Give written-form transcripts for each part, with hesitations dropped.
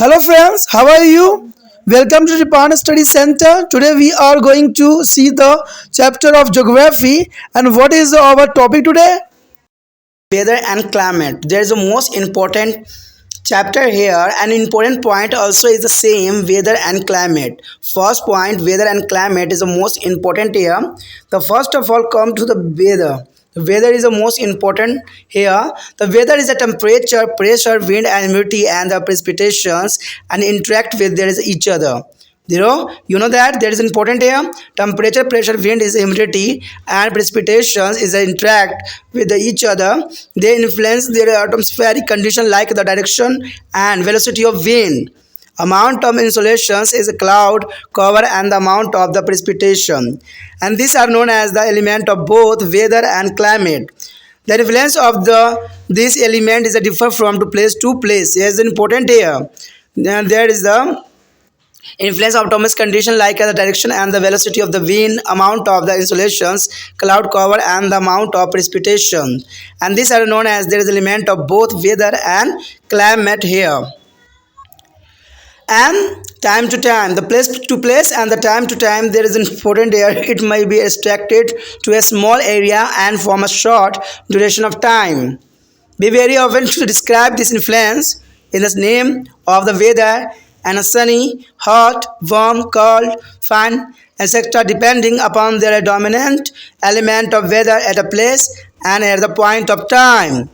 Hello friends, how are you? Welcome to the Japan Study Center. Today we are going to see the chapter of geography and what is our topic today? Weather and climate. There is a most important chapter here. An important point also is the same, weather and climate. First point, weather and climate is the most important here. The first of all come to the weather. The weather is the most important here. The weather is the temperature, pressure, wind and humidity and the precipitations and interact with there is each other. You know that there is important here. Temperature, pressure, wind is humidity, and precipitations is interact with each other. They influence their atmospheric condition like the direction and velocity of wind. Amount of insolations is a cloud cover and the amount of the precipitation, and these are known as the element of both weather and climate. The influence of this element is a differ from to place to place. It is important here. Then there is the influence of Thomas condition like the direction and the velocity of the wind, amount of the insolations, cloud cover and the amount of precipitation. And these are known as there is element of both weather and climate here. And time to time, the place to place and the time to time there is important here. It may be restricted to a small area and from a short duration of time. We very often to describe this influence in the name of the weather and a sunny, hot, warm, cold, fine, etc. depending upon their dominant element of weather at a place and at the point of time.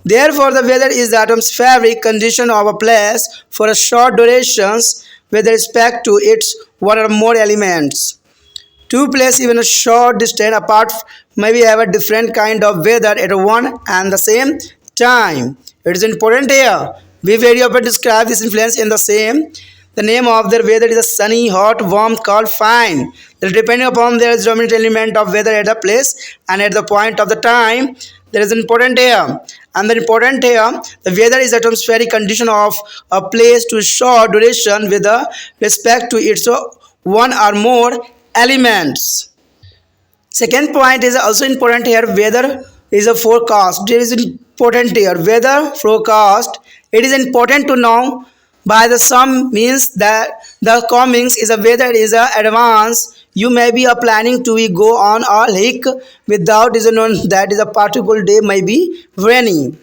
Therefore, the weather is the atmospheric condition of a place for a short durations with respect to its one or more elements. Two places even a short distance apart maybe have a different kind of weather at one and the same time. It is important here. We very often describe this influence in the same. The name of their weather is a sunny, hot, warm, cold, fine. Depending upon their dominant element of weather at the place and at the point of the time, there is important here. And the important here, the weather is atmospheric condition of a place to short duration with respect to its one or more elements. Second point is also important here. Weather is a forecast. There is important here. Weather forecast. It is important to know by the some means that the comings is a weather is a advance. You may be planning to go on a hike without is known that is a particular day may be rainy.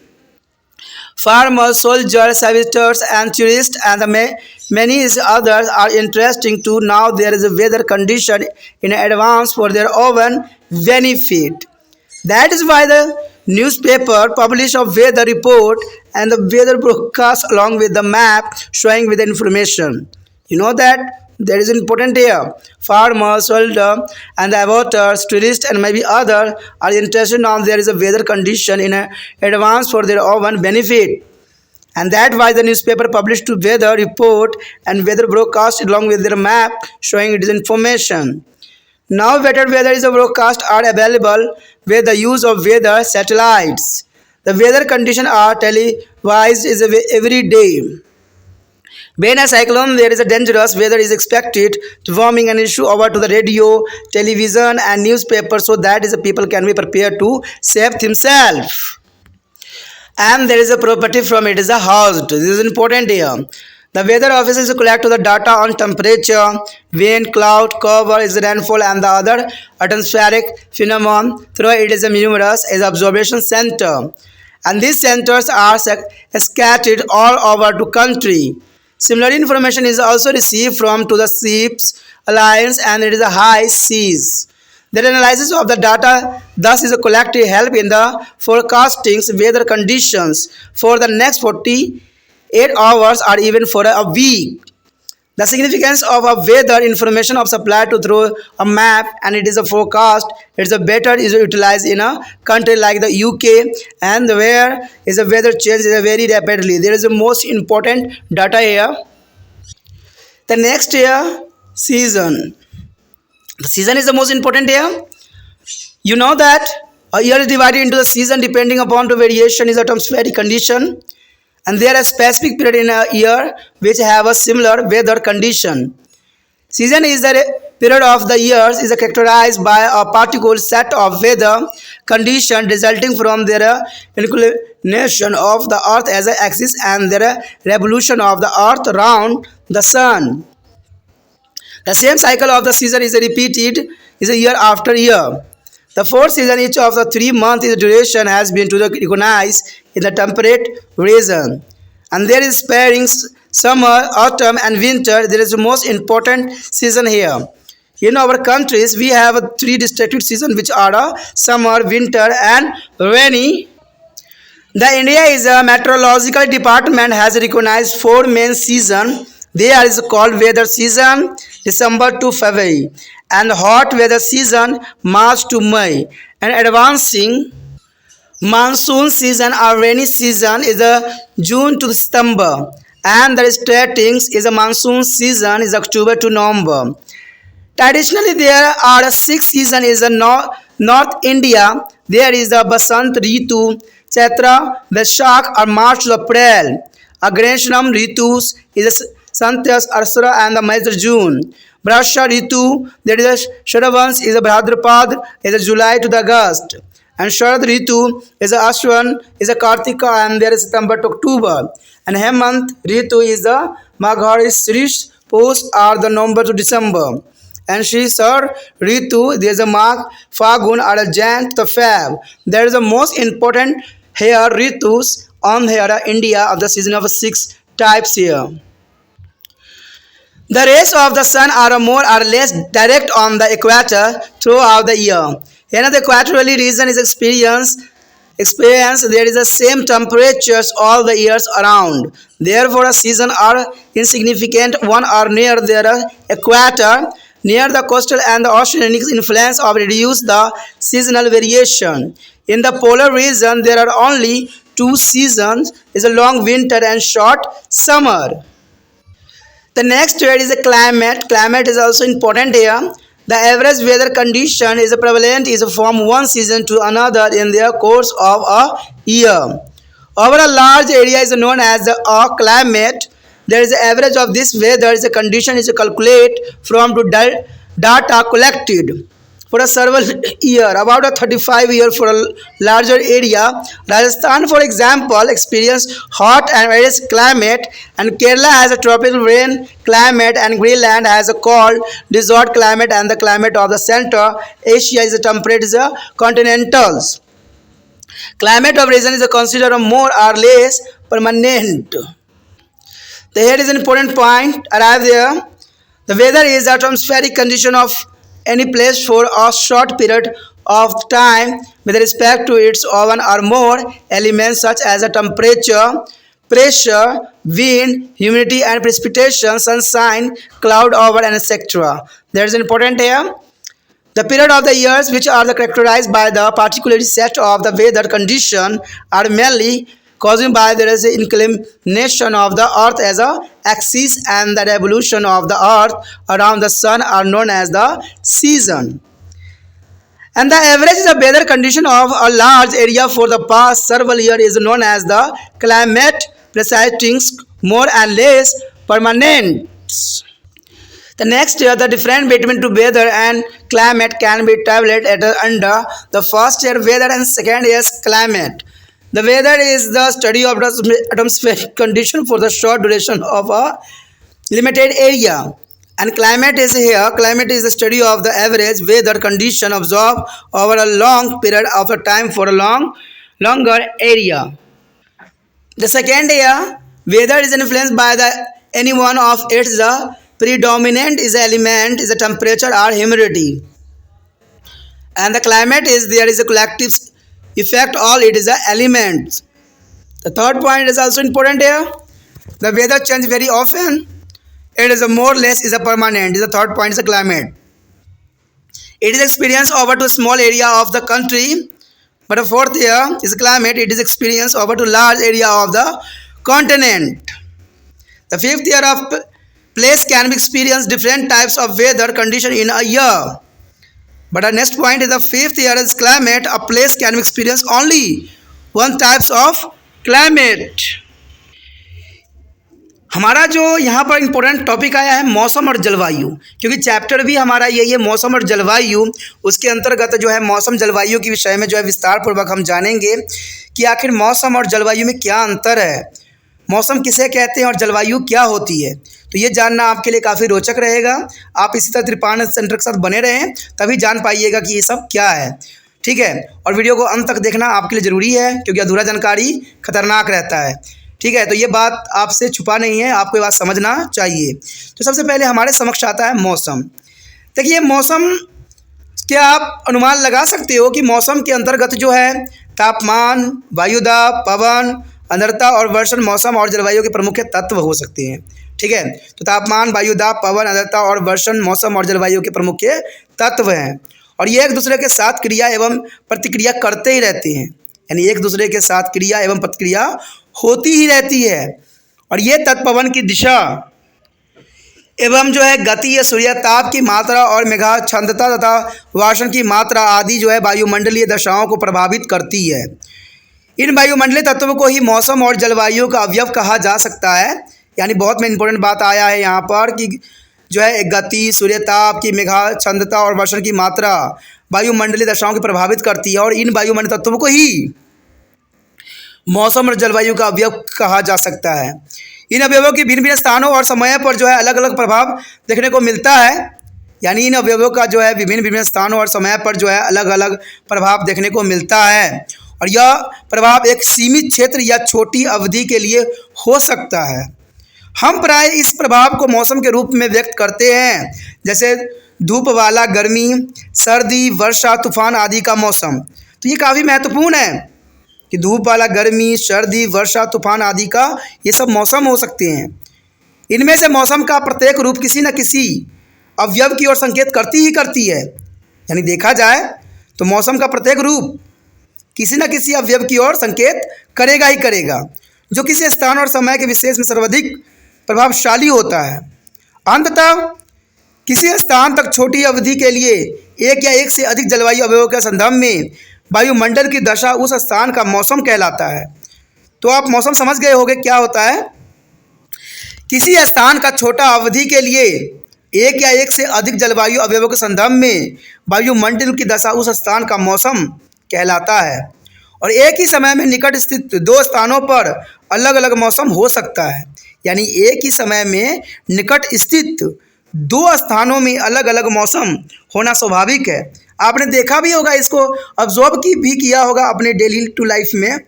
Farmers, soldiers, servitors, and tourists, and many others are interesting to now there is a weather condition in advance for their own benefit. That is why the newspaper publish a weather report and the weather broadcast along with the map showing with the information. You know that there is important here. Farmers, soldier, and the avatars, tourists, and maybe other are interested now there is a weather condition in advance for their own benefit. And that why the newspaper published to weather report and weather broadcast along with their map showing it is information. Now better weather is a broadcast are available with the use of weather satellites. The weather conditions are televised is every day. When a cyclone there is a dangerous weather is expected to warming an issue over to the radio, television and newspaper so that is the people can be prepared to save themselves. And there is a property from it is a housed. This is important here. The weather offices collect the data on temperature, wind, cloud, cover, is rainfall, and the other atmospheric phenomenon. Through it is a numerous is observation center, and these centers are scattered all over the country. Similar information is also received from to the ships, alliance, and it is a high seas. The analysis of the data thus is a collective help in the forecasting weather conditions for the next 48 hours or even for a week. The significance of a weather information of supplied to through a map and it is a forecast. It's a better is utilized in a country like the UK and where is a weather changes very rapidly. There is the most important data here. The next year season. The season is the most important here. You know that a year is divided into the season depending upon the variation is atmospheric condition, and there are specific period in a year which have a similar weather condition. Season is the period of the years is characterized by a particular set of weather condition resulting from their nation of the earth as an axis and their revolution of the earth around the sun. The same cycle of the season is repeated is a year after year. The fourth season, each of the 3 months duration, has been to recognized in the temperate region. And there is spring, summer, autumn, and winter. There is the most important season here. In our countries, we have three distinctive seasons, which are summer, winter, and rainy. The India is a meteorological department has recognized four main seasons. They are is called weather season, December to February, and hot weather season, March to May, and advancing monsoon season or rainy season is a June to September, and the starting is a monsoon season is October to November. Traditionally, there are six seasons in the North India. There is the Basant Ritu, Chaitra, Vaishakh or March to April. Agranam Ritus is the Santyas, Arsara and the Major June. Brasha Ritu, there is a Sharavans is a Bhadrapad, is a July to the August. And Sharad Ritu is a Ashwan, is a Kartika and there is September to October. And Hemant Ritu is the Magharis Rish post are the November to December. And Shri Sar Ritu, there is a Magh, Fagun or a Jan to the Feb. There is the most important here Ritus on here India of the season of six types here. The rays of the sun are more or less direct on the equator throughout the year. In the equatorial region is experience there is the same temperatures all the years around. Therefore, a season are insignificant one are near their equator. Near the coastal and the oceanic influence of reduce the seasonal variation. In the polar region, there are only two seasons: is a long winter and short summer. The next word is the climate. Climate is also important here. The average weather condition is prevalent is from one season to another in the course of a year. Over a large area is known as a climate. There is an average of this weather is a condition is calculated from to data collected for a several year, about a 35 year for a larger area. Rajasthan, for example, experience hot and arid climate, and Kerala has a tropical rain climate, and Greenland has a cold desert climate, and the climate of the Central Asia is a temperate is a continentals. Climate of region is considered more or less permanent. The here is an important point arrive there. The weather is the atmospheric condition of any place for a short period of time with respect to its one or more elements such as a temperature, pressure, wind, humidity and precipitation, sunshine, cloud over and etc. There is an important here. The period of the years which are characterized by the particular set of the weather condition are mainly caused by there is an inclination of the earth as a axis and the revolution of the earth around the sun are known as the season. And the average is the weather condition of a large area for the past several years is known as the climate, precising more and less permanent. The next year, the difference between the weather and climate can be tabulated under the first year weather and second year's climate. The weather is the study of the atmospheric condition for the short duration of a limited area. And climate is here. Climate is the study of the average weather condition observed over a long period of time for a longer area. The second year, weather is influenced by the any one of its the predominant is the element is the temperature or humidity. And the climate is there is a collective effect all it is the elements. The third point is also important here. The weather change very often. It is a more or less is a permanent. Is the third point is the climate. It is experienced over to small area of the country. But the fourth year is climate. It is experienced over to large area of the continent. The fifth year of place can be experienced different types of weather condition in a year. But our next point is the fifth year is climate. A place can experience only one types of climate. हमारा जो यहाँ पर important topic आया है मौसम और जलवायु, क्योंकि चैप्टर भी हमारा यही है मौसम और जलवायु। उसके अंतर्गत जो है मौसम जलवायु के विषय में जो है विस्तार पूर्वक हम जानेंगे कि आखिर मौसम और जलवायु में क्या अंतर है, मौसम किसे कहते हैं और जलवायु क्या होती है। तो ये जानना आपके लिए काफ़ी रोचक रहेगा। आप इसी तरह त्रिपाण सेंटर के साथ बने रहें, तभी जान पाइएगा कि ये सब क्या है। ठीक है, और वीडियो को अंत तक देखना आपके लिए ज़रूरी है, क्योंकि अधूरा जानकारी खतरनाक रहता है। ठीक है, तो ये बात आपसे छुपा नहीं है, आपको ये बात समझना चाहिए। तो सबसे पहले हमारे समक्ष आता है मौसम। देखिए, मौसम क्या आप अनुमान लगा सकते हो कि मौसम के अंतर्गत जो है तापमान, वायुदाब, पवन, आर्द्रता और वर्षण मौसम और जलवायु के प्रमुख तत्व हो सकते हैं। ठीक है, तो तापमान, वायुदाब, पवन, आर्द्रता और वर्षण मौसम और जलवायु के प्रमुख तत्व हैं, और ये एक दूसरे के साथ क्रिया एवं प्रतिक्रिया करते ही रहते हैं। यानी एक दूसरे के साथ क्रिया एवं प्रतिक्रिया होती ही रहती है। और ये तत्व पवन की दिशा एवं जो है गति या सूर्य ताप की मात्रा और मेघाच्छादकता तथा वर्षण की मात्रा आदि जो है वायुमंडलीय दशाओं को प्रभावित करती है। इन वायुमंडलीय तत्वों को ही मौसम और जलवायु का अवयव कहा जा सकता है। यानी बहुत में इम्पोर्टेंट बात आया है यहाँ पर कि जो है गति, सूर्यताप की मेघाच्छादकता और वर्षण की मात्रा वायुमंडलीय दशाओं को प्रभावित करती है, और इन वायुमंडलीय तत्वों को ही मौसम और जलवायु का अवयव कहा जा सकता है। इन अवयवों के भिन्न भिन्न स्थानों और समय पर जो है अलग अलग प्रभाव देखने को मिलता है। यानी इन अवयवों का जो है विभिन्न विभिन्न स्थानों और समय पर जो है अलग अलग प्रभाव देखने को मिलता है, और यह प्रभाव एक सीमित क्षेत्र या छोटी अवधि के लिए हो सकता है। हम प्राय इस प्रभाव को मौसम के रूप में व्यक्त करते हैं, जैसे धूप वाला गर्मी, सर्दी, वर्षा, तूफान आदि का मौसम। तो ये काफ़ी महत्वपूर्ण है कि धूप वाला गर्मी, सर्दी, वर्षा, तूफान आदि का ये सब मौसम हो सकते हैं। इनमें से मौसम का प्रत्येक रूप किसी न किसी अवयव की ओर संकेत करती है। यानी देखा जाए तो मौसम का प्रत्येक रूप किसी न किसी अवयव की ओर संकेत करेगा ही करेगा, जो किसी स्थान और समय के विशेष में सर्वाधिक प्रभावशाली होता है। अंततः किसी स्थान तक छोटी अवधि के लिए एक या एक से अधिक जलवायु अवयवों के संदर्भ में वायुमंडल की दशा उस स्थान का मौसम कहलाता है। तो आप मौसम समझ गए होंगे क्या होता है। किसी स्थान का छोटा अवधि के लिए एक या एक से अधिक जलवायु अवयवों के संदर्भ में वायुमंडल की दशा उस स्थान का मौसम कहलाता है। और एक ही समय में निकट स्थित दो स्थानों पर अलग अलग मौसम हो सकता है। यानी एक ही समय में निकट स्थित दो स्थानों में अलग अलग मौसम होना स्वाभाविक है। आपने देखा भी होगा, इसको ऑब्जर्व भी किया होगा अपने डेली टू लाइफ में,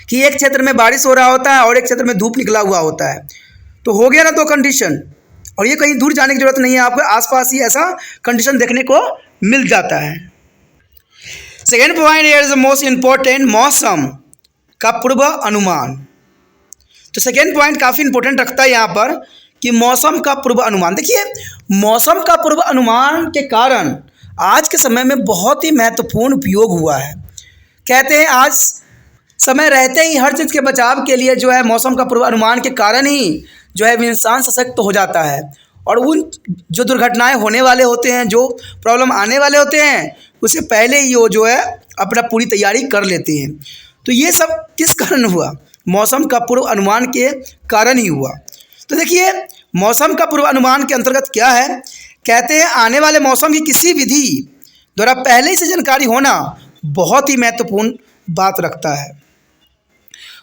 कि एक क्षेत्र में बारिश हो रहा होता है और एक क्षेत्र में धूप निकला हुआ होता है। तो हो गया ना दो कंडीशन, और ये कहीं दूर जाने की जरूरत नहीं है, आपके आसपास ही ऐसा कंडीशन देखने को मिल जाता है। Second point here is the most important, मौसम का पूर्व अनुमान। तो सेकेंड पॉइंट काफ़ी इंपॉर्टेंट रखता है यहाँ पर कि मौसम का पूर्व अनुमान। देखिए, मौसम का पूर्व अनुमान के कारण आज के समय में बहुत ही महत्वपूर्ण उपयोग हुआ है। कहते हैं आज समय रहते ही हर चीज़ के बचाव के लिए जो है मौसम का पूर्व अनुमान के कारण ही जो है इंसान सशक्त हो जाता है, और उन जो दुर्घटनाएं होने वाले होते हैं, जो प्रॉब्लम आने वाले होते हैं, उससे पहले ही वो जो है अपना पूरी तैयारी कर लेते हैं। तो ये सब किस कारण हुआ? मौसम का पूर्व अनुमान के कारण ही हुआ। तो देखिए, मौसम का पूर्व अनुमान के अंतर्गत क्या है, कहते हैं आने वाले मौसम की किसी विधि द्वारा पहले से जानकारी होना बहुत ही महत्वपूर्ण बात रखता है।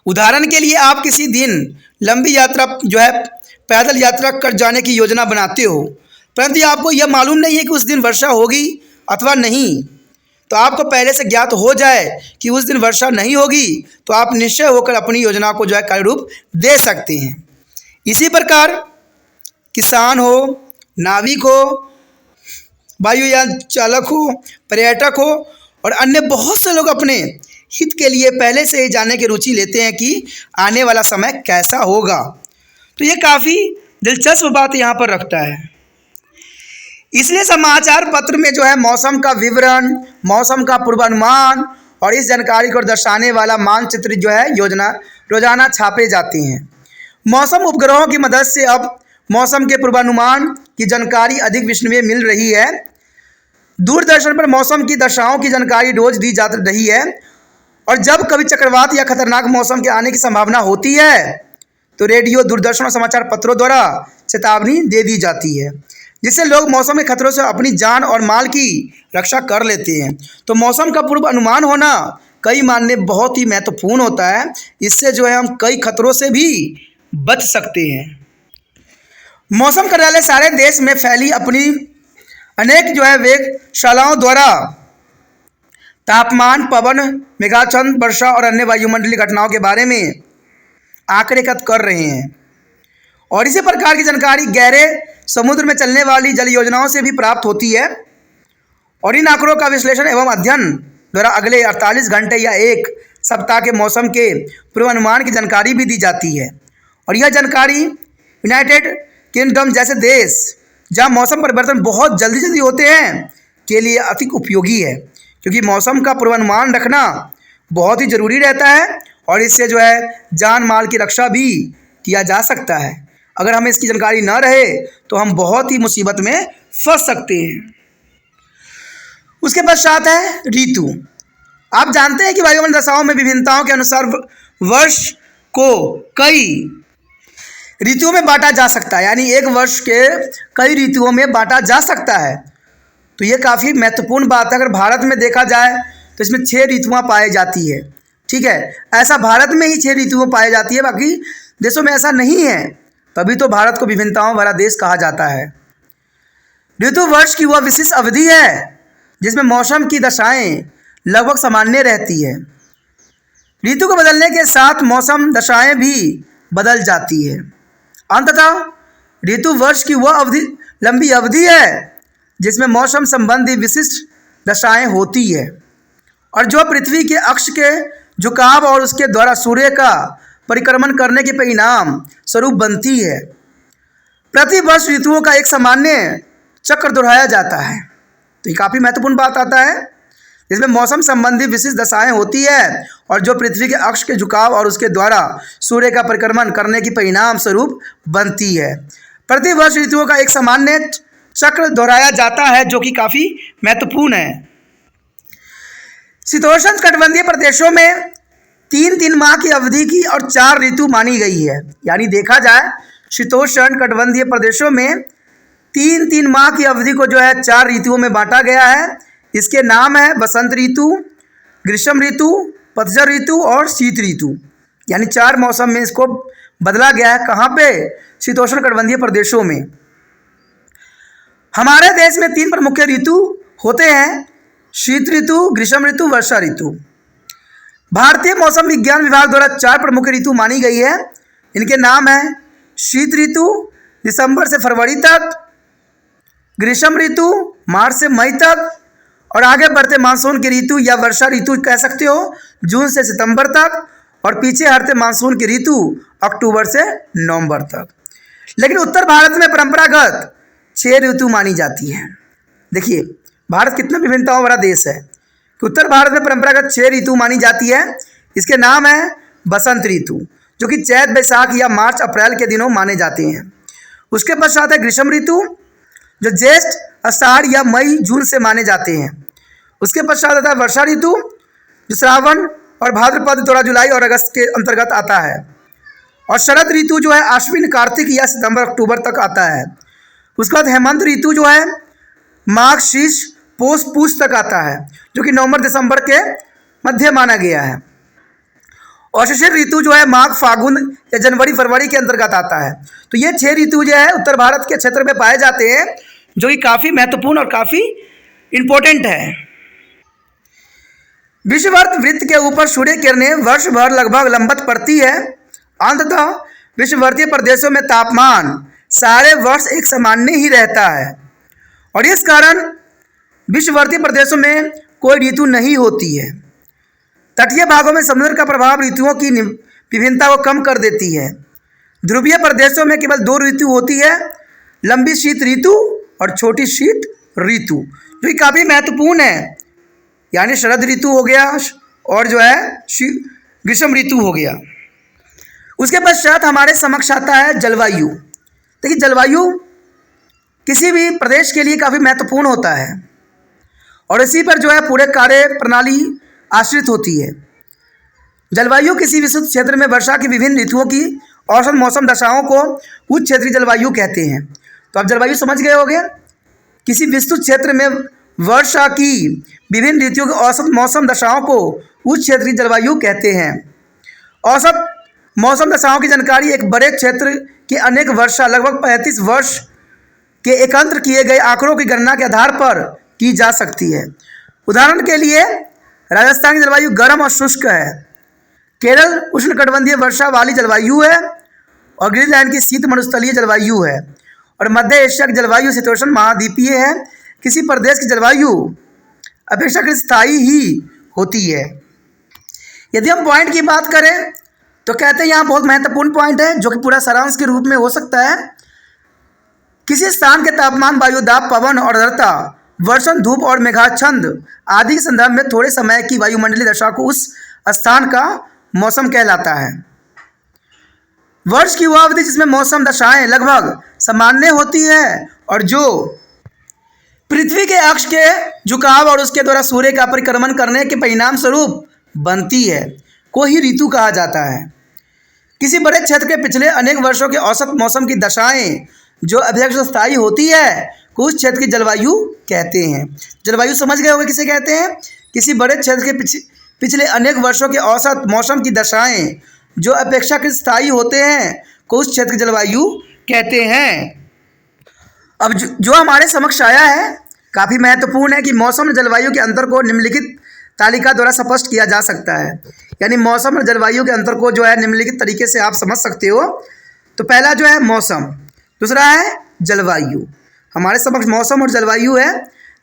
उदाहरण के लिए, आप किसी दिन लंबी यात्रा जो है पैदल यात्रा कर जाने की योजना बनाते हो, परंतु आपको यह मालूम नहीं है कि उस दिन वर्षा होगी अथवा नहीं। तो आपको पहले से ज्ञात हो जाए कि उस दिन वर्षा नहीं होगी, तो आप निश्चय होकर अपनी योजना को जो है कार्य रूप दे सकते हैं। इसी प्रकार किसान हो, नाविक हो, वायुयान चालक हो, पर्यटक हो और अन्य बहुत से लोग अपने हित के लिए पहले से ही जानने की रुचि लेते हैं कि आने वाला समय कैसा होगा। तो ये काफ़ी दिलचस्प बात यहाँ पर रखता है। इसलिए समाचार पत्र में जो है मौसम का विवरण, मौसम का पूर्वानुमान और इस जानकारी को दर्शाने वाला मानचित्र जो है रोजाना छापे जाते हैं। मौसम उपग्रहों की मदद से अब मौसम के पूर्वानुमान की जानकारी अधिक विश्वसनीय मिल रही है। दूरदर्शन पर मौसम की दशाओं की जानकारी रोज दी जा रही है, और जब कभी चक्रवात या खतरनाक मौसम के आने की संभावना होती है तो रेडियो, दूरदर्शन और समाचार पत्रों द्वारा चेतावनी दे दी जाती है, जिससे लोग मौसम के खतरों से अपनी जान और माल की रक्षा कर लेते हैं। तो मौसम का पूर्व अनुमान होना कई मायने बहुत ही महत्वपूर्ण होता है। इससे जो है हम कई खतरों से भी बच सकते हैं। मौसम कार्यालय सारे देश में फैली अपनी अनेक जो है वेधशालाओं द्वारा तापमान, पवन, मेघाच्छन्न, वर्षा और अन्य वायुमंडलीय घटनाओं के बारे में आंकड़े एकत्र कर रहे हैं। और इसी प्रकार की जानकारी गहरे समुद्र में चलने वाली जल योजनाओं से भी प्राप्त होती है। और इन आंकड़ों का विश्लेषण एवं अध्ययन द्वारा अगले 48 घंटे या एक सप्ताह के मौसम के पूर्वानुमान की जानकारी भी दी जाती है। और यह जानकारी यूनाइटेड किंगडम जैसे देश जहाँ मौसम परिवर्तन बहुत जल्दी जल्दी होते हैं के लिए अति उपयोगी है, क्योंकि मौसम का पूर्वानुमान रखना बहुत ही ज़रूरी रहता है और इससे जो है जान माल की रक्षा भी किया जा सकता है। अगर हमें इसकी जानकारी न रहे तो हम बहुत ही मुसीबत में फंस सकते हैं। उसके पश्चात है ऋतु। आप जानते हैं कि वायुमंडल दशाओं में विभिन्नताओं के अनुसार वर्ष को कई ऋतुओं में बांटा जा सकता है, यानी एक वर्ष के कई ऋतुओं में बांटा जा सकता है। तो ये काफ़ी महत्वपूर्ण बात है। अगर भारत में देखा जाए तो इसमें 6 ऋतुएं पाई जाती है, ठीक है। ऐसा भारत में ही 6 ऋतुएं पाई जाती है, बाकी देशों में ऐसा नहीं है, तभी तो भारत को विभिन्नताओं वाला देश कहा जाता है। ऋतु वर्ष की वह विशिष्ट अवधि है जिसमें मौसम की दशाएं लगभग सामान्य रहती है। ऋतु को बदलने के साथ मौसम दशाएं भी बदल जाती है। अंततः ऋतु वर्ष की वह लंबी अवधि है जिसमें मौसम संबंधी विशिष्ट दशाएं होती है और जो पृथ्वी के अक्ष के झुकाव और उसके द्वारा सूर्य का परिक्रमण करने के परिणाम स्वरूप बनती है। प्रति वर्ष ऋतुओं का एक सामान्य चक्र दोहराया जाता है। तो ये काफ़ी महत्वपूर्ण बात आता है, जिसमें मौसम संबंधी विशिष्ट दशाएं होती है और जो पृथ्वी के अक्ष के झुकाव और उसके द्वारा सूर्य का परिक्रमण करने के परिणाम स्वरूप बनती है। प्रति वर्ष ऋतुओं का एक सामान्य चक्र दोहराया जाता है, जो कि काफ़ी महत्वपूर्ण है। शीतोष्ण कटिबंधीय प्रदेशों में 3-3 माह की अवधि की और 4 ऋतु मानी गई है। यानी देखा जाए शीतोष्ण कटिबंधीय प्रदेशों में 3-3 माह की अवधि को जो है 4 ऋतुओं में बांटा गया है। इसके नाम है बसंत ऋतु, ग्रीष्म ऋतु, पतझड़ ऋतु और शीत ऋतु। यानी 4 मौसम में इसको बदला गया है। कहाँ पे? शीतोष्ण कटिबंधीय प्रदेशों में। हमारे देश में 3 प्रमुख ऋतु होते हैं, शीत ऋतु, ग्रीष्म ऋतु, वर्षा ऋतु। भारतीय मौसम विज्ञान विभाग द्वारा 4 प्रमुख ऋतु मानी गई है। इनके नाम है शीत ऋतु दिसंबर से फरवरी तक, ग्रीष्म ऋतु मार्च से मई तक, और आगे बढ़ते मानसून की ऋतु या वर्षा ऋतु कह सकते हो जून से सितंबर तक, और पीछे हटते मानसून की ऋतु अक्टूबर से नवंबर तक। लेकिन उत्तर भारत में परंपरागत 6 ऋतु मानी जाती है। देखिए भारत कितना विभिन्नताओं वाला देश है कि उत्तर भारत में परंपरागत 6 ऋतु मानी जाती है। इसके नाम है बसंत ऋतु, जो कि चैत बैसाख या मार्च अप्रैल के दिनों माने जाते हैं। उसके पश्चात है ग्रीष्म ऋतु, जो ज्येष्ठ आषाढ़ या मई जून से माने जाते हैं। उसके पश्चात आता है वर्षा ऋतु, जो श्रावण और भाद्रपद द्वारा जुलाई और अगस्त के अंतर्गत आता है। और शरद ऋतु जो है आश्विन कार्तिक या सितंबर अक्टूबर तक आता है। उसके बाद हेमंत ऋतु जो है माघ शीश पौष पूष तक आता है, जो कि नवंबर दिसंबर के मध्य माना गया है। और शिशिर ऋतु जो है माघ फागुन या जनवरी फरवरी के अंतर्गत आता है। तो ये 6 ऋतु जो है उत्तर भारत के क्षेत्र में पाए जाते हैं, जो कि काफ़ी महत्वपूर्ण और काफ़ी इम्पोर्टेंट है। विषुवत वृत्त के ऊपर सूर्य किरणें वर्ष भर लगभग लंबवत पड़ती है। अंततः विषुववर्तीय प्रदेशों में तापमान सारे वर्ष एक सामान्य ही रहता है और इस कारण विषुववर्तीय प्रदेशों में कोई ऋतु नहीं होती है। तटीय भागों में समुद्र का प्रभाव ऋतुओं की विभिन्नता को कम कर देती है। ध्रुवीय प्रदेशों में केवल 2 ऋतु होती है, लंबी शीत ऋतु और छोटी शीत ऋतु, जो कि काफ़ी महत्वपूर्ण है। यानी शरद ऋतु हो गया और जो है ग्रीष्म ऋतु हो गया। उसके पश्चात हमारे समक्ष आता है जलवायु। देखिए जलवायु किसी भी प्रदेश के लिए काफ़ी महत्वपूर्ण होता है और इसी पर जो है पूरे कार्य प्रणाली आश्रित होती है। जलवायु किसी विशिष्ट क्षेत्र में वर्षा की विभिन्न ऋतुओं की औसत मौसम दशाओं को उच्च क्षेत्रीय जलवायु कहते हैं। तो आप जलवायु समझ गए होंगे। किसी विस्तृत क्षेत्र में वर्षा की विभिन्न ऋतुओं की औसत मौसम दशाओं को उच्च क्षेत्रीय जलवायु कहते हैं। औसत मौसम दशाओं की जानकारी एक बड़े क्षेत्र की अनेक वर्षा लगभग 35 वर्ष के एकत्र किए गए आंकड़ों की गणना के आधार पर की जा सकती है। उदाहरण के लिए राजस्थान की जलवायु गर्म और शुष्क है, केरल उष्णकटिबंधीय वर्षा वाली जलवायु है और ग्रीनलैंड की शीत मरुस्थलीय जलवायु है, और मध्य एशिया की जलवायु शीतोष्ण महाद्वीपीय है। किसी प्रदेश की जलवायु अपेक्षाकृत स्थायी ही होती है। यदि हम पॉइंट की बात करें तो कहते हैं यहाँ बहुत महत्वपूर्ण पॉइंट है जो कि पूरा सारांश के रूप में हो सकता है। किसी स्थान के तापमान, वायु दाब, पवन और आर्द्रता, वर्षण, धूप और मेघाच्छंद आदि के संदर्भ में थोड़े समय की वायुमंडलीय दशा को उस स्थान का मौसम कहलाता है। वर्ष की वह अवधि जिसमें मौसम दशाएं लगभग सामान्य होती है और जो पृथ्वी के अक्ष के झुकाव और उसके द्वारा सूर्य का परिक्रमण करने के परिणाम स्वरूप बनती है, को ही ऋतु कहा जाता है। किसी बड़े क्षेत्र के पिछले अनेक वर्षों के औसत मौसम की दशाएं जो अपेक्षाकृत स्थायी होती है को उस क्षेत्र की जलवायु कहते हैं। जलवायु समझ गए होंगे किसे कहते हैं। किसी बड़े क्षेत्र के पिछले अनेक वर्षों के औसत मौसम की दशाएं जो अपेक्षाकृत स्थायी होते हैं को उस क्षेत्र की जलवायु कहते हैं। अब जो हमारे समक्ष आया है काफ़ी महत्वपूर्ण है कि मौसम और जलवायु के अंतर को निम्नलिखित तालिका द्वारा स्पष्ट किया जा सकता है। यानी मौसम और जलवायु के अंतर को जो है निम्नलिखित तरीके से आप समझ सकते हो। तो पहला जो है मौसम, दूसरा है जलवायु। हमारे समक्ष मौसम और जलवायु है।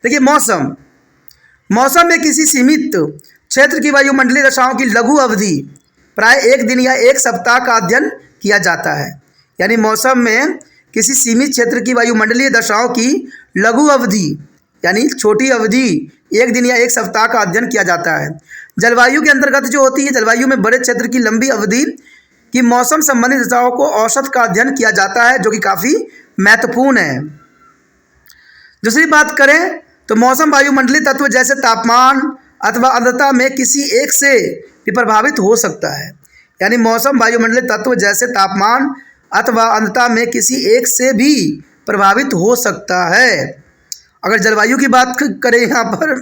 देखिए मौसम में किसी सीमित क्षेत्र की वायुमंडलीय दशाओं की लघु अवधि प्राय एक दिन या एक सप्ताह का अध्ययन किया जाता है। यानी मौसम में किसी सीमित क्षेत्र की वायुमंडलीय दशाओं की लघु अवधि यानी छोटी अवधि एक दिन या एक सप्ताह का अध्ययन किया जाता है। जलवायु के अंतर्गत जो होती है, जलवायु में बड़े क्षेत्र की लंबी अवधि की मौसम संबंधी दशाओं को औसत का अध्ययन किया जाता है, जो कि काफ़ी महत्वपूर्ण है। दूसरी बात करें तो मौसम वायुमंडलीय तत्व जैसे तापमान अथवा आर्द्रता में किसी एक से भी प्रभावित हो सकता है। यानी मौसम वायुमंडलीय तत्व जैसे तापमान अथवा आर्द्रता में किसी एक से भी प्रभावित हो सकता है। अगर जलवायु की बात करें यहाँ पर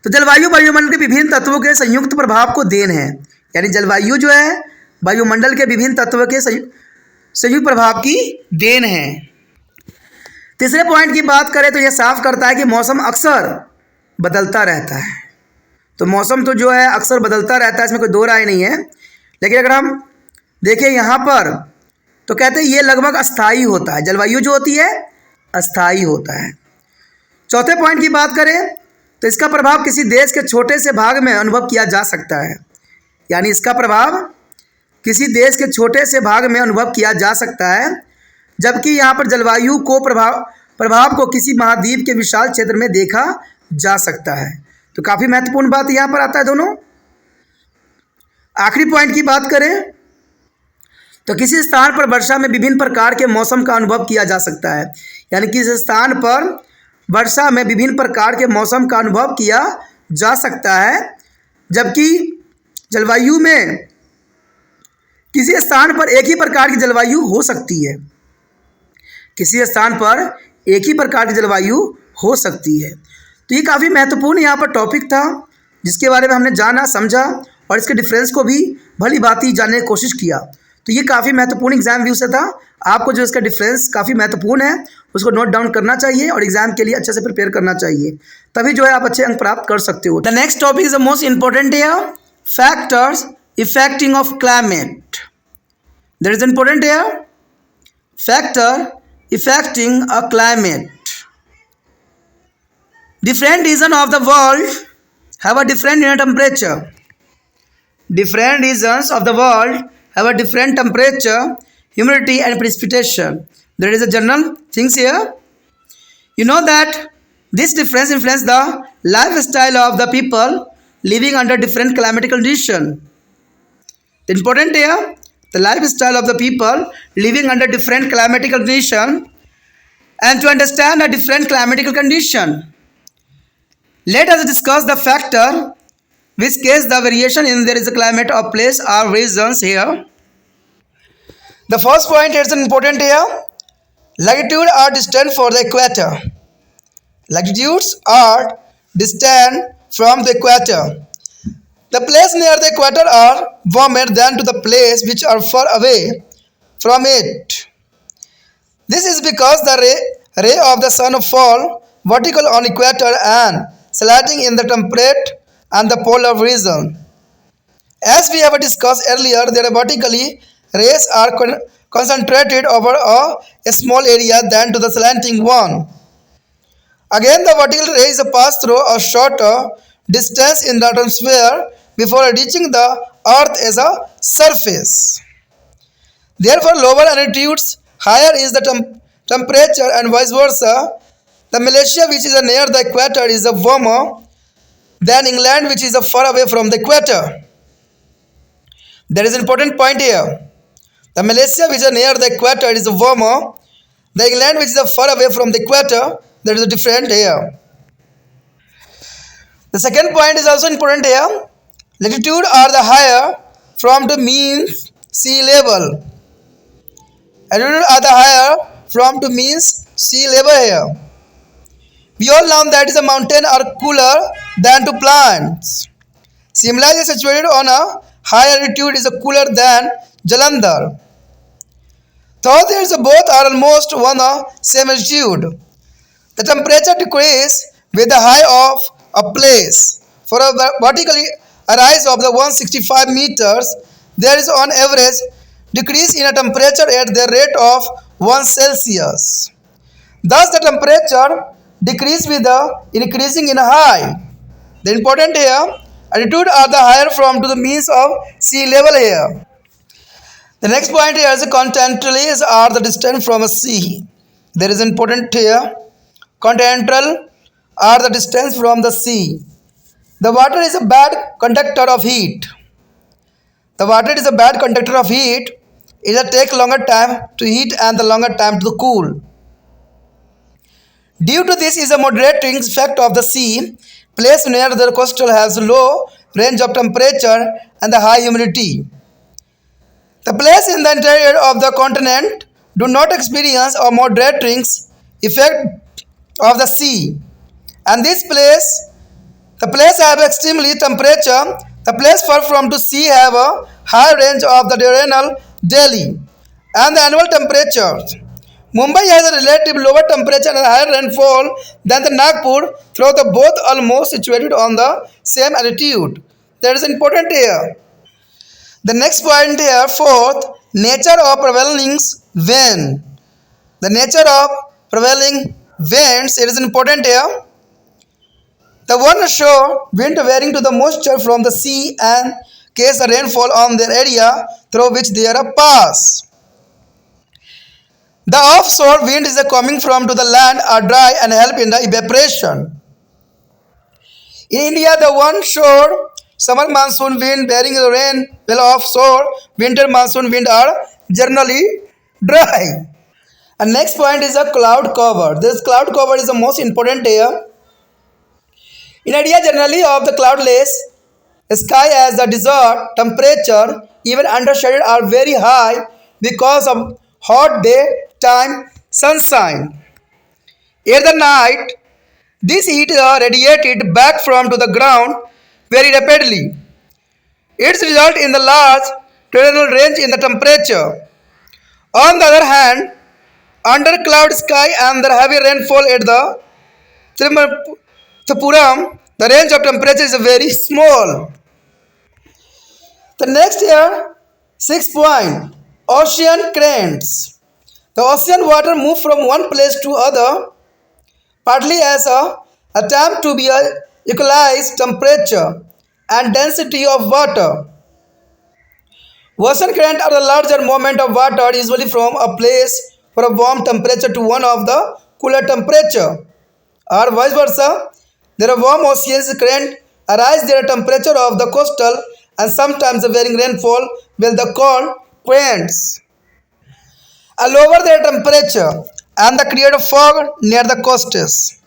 तो जलवायु वायुमंडल के विभिन्न तत्वों के संयुक्त प्रभाव को देन है। यानी जलवायु जो है वायुमंडल के विभिन्न तत्वों के संयुक्त प्रभाव की देन है। तीसरे पॉइंट की बात करें तो यह साफ करता है कि मौसम अक्सर बदलता रहता है। तो मौसम तो जो है अक्सर बदलता रहता है, इसमें कोई दो राय नहीं है। लेकिन अगर हम देखें यहाँ पर तो कहते हैं ये लगभग अस्थायी होता है। जलवायु जो होती है अस्थायी होता है। चौथे पॉइंट की बात करें तो इसका प्रभाव किसी देश के छोटे से भाग में अनुभव किया जा सकता है। यानी इसका प्रभाव किसी देश के छोटे से भाग में अनुभव किया जा सकता है, जबकि यहाँ पर जलवायु को प्रभाव को किसी महाद्वीप के विशाल क्षेत्र में देखा जा सकता है। तो काफ़ी महत्वपूर्ण बात यहाँ पर आता है दोनों। आखिरी पॉइंट की बात करें तो किसी स्थान पर वर्षा में विभिन्न प्रकार के मौसम का अनुभव किया जा सकता है। यानी किसी स्थान पर वर्षा में विभिन्न प्रकार के मौसम का अनुभव किया जा सकता है, जबकि जलवायु में किसी स्थान पर एक ही प्रकार की जलवायु हो सकती है। किसी स्थान पर एक ही प्रकार की जलवायु हो सकती है। तो ये काफ़ी महत्वपूर्ण यहाँ पर टॉपिक था जिसके बारे में हमने जाना, समझा और इसके डिफरेंस को भी भली भांति जानने की कोशिश किया। तो ये काफ़ी महत्वपूर्ण एग्जाम व्यू से था। आपको जो इसका डिफरेंस काफ़ी महत्वपूर्ण है उसको नोट डाउन करना चाहिए और एग्जाम के लिए अच्छे से प्रिपेयर करना चाहिए, तभी जो है आप अच्छे अंक प्राप्त कर सकते हो। The next topic is the most important here, factors affecting of climate. There is important here, factor affecting a climate. Different regions of the world have a different temperature. Different regions of the world have a different temperature, humidity and precipitation. There is a general things here. You know that this difference influences the lifestyle of the people living under different climatic conditions. The important here, the lifestyle of the people living under different climatic conditions, and to understand a different climatic condition, let us discuss the factor which cause the variation in there is a climate of place or regions here. The first point is important here. Latitude are distant for the equator. Latitudes are distant from the equator. The place near the equator are warmer than to the place which are far away from it. This is because the ray of the sun fall vertical on equator and slanting in the temperate and the polar region. As we have discussed earlier, their vertically rays are concentrated over a small area than to the slanting one. Again, the vertical rays pass through a shorter distance in the atmosphere before reaching the earth as a surface. Therefore, lower altitudes, higher is the temperature and vice versa. The Malaysia which is near the equator is warmer than England which is far away from the equator. There is an important point here. The Malaysia which is near the equator is warmer. The England which is far away from the equator, there is a different here. The second point is also important here. Latitude are the higher from the mean sea level. Altitude are the higher from to means sea level here. We all know that is a mountain are cooler than to plants. Shimla is situated on a higher altitude is cooler than Jalandhar. Though there is both are almost on the same altitude. The temperature decreases with the height of a place. For a vertical rise of the 165 meters, there is on average decrease in a temperature at the rate of 1 Celsius. Thus, the temperature decrease with the increasing in height. The important here, altitude are the higher from to the means of sea level here. The next point here is the continentals are the distance from a sea. There is important here. Continental are the distance from the sea. The water is a bad conductor of heat. The water is a bad conductor of heat. It will take longer time to heat and the longer time to cool. Due to this is a moderating effect of the sea, place near the coastal has low range of temperature and the high humidity. The place in the interior of the continent do not experience a moderating effect of the sea, and the place have extremely temperature. The place far from to sea have a high range of the diurnal daily and the annual temperatures. Mumbai has a relative lower temperature and higher rainfall than the Nagpur, though the both almost situated on the same altitude. That is important here. The next point here, fourth, nature of prevailing wind. The nature of prevailing winds, it is important here. The one shore wind varying to the moisture from the sea and case the rainfall on their area through which they are pass. The offshore wind is coming from to the land are dry and help in the evaporation. In India, the one shore summer monsoon wind bearing the rain, while offshore winter monsoon wind are generally dry. And next point is a cloud cover. This cloud cover is the most important here. In India, generally of the cloudless sky as the desert, temperature even under shade are very high because of hot daytime sunshine. In the night, this heat is radiated back from to the ground very rapidly. It results in the large terminal range in the temperature. On the other hand, under cloud sky and the heavy rainfall at the Thiruvananthapuram, the range of temperature is very small. The next here, 6 point, ocean currents. The ocean water move from one place to other, partly as a attempt to be equalize temperature and density of water. Ocean current are the larger movement of water usually from a place for a warm temperature to one of the cooler temperature, or vice versa. There are warm oceans current arise their temperature of the coastal and sometimes varying rainfall will the cold currents lower their temperature and the create a fog near the coasts.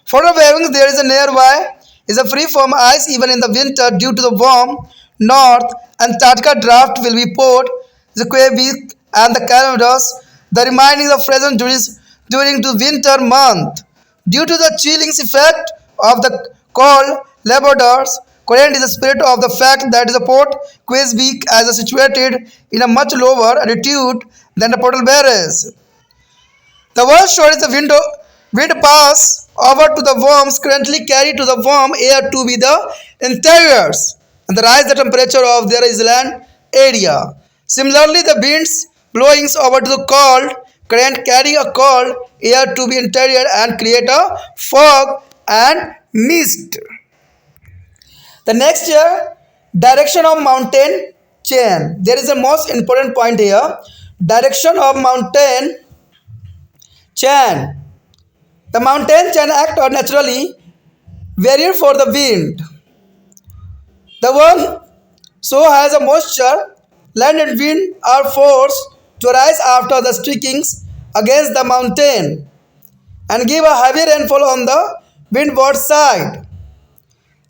For the wavings there is a nearby is a free form ice even in the winter due to the warm north Antarctica draft will be poured the weak and the calamitous, the remaining the frozen during the winter month. Due to the chilling effect of the cold Labradors, current is the spirit of the fact that the Port Queensbeck is situated in a much lower altitude than the Portal Barres. The worst shore is the wind pass over to the worms currently carry to the warm air to be the interiors and the rise the temperature of their island area. Similarly, the winds blowing over to the cold current carry a cold air to be interior and create a fog and mist. The next here, direction of mountain chain. There is a most important point here. Direction of mountain chain. The mountain chain act or naturally barrier for the wind. The one so has a moisture, land and wind are forced to rise after the streakings against the mountain and give a heavy rainfall on the windward side.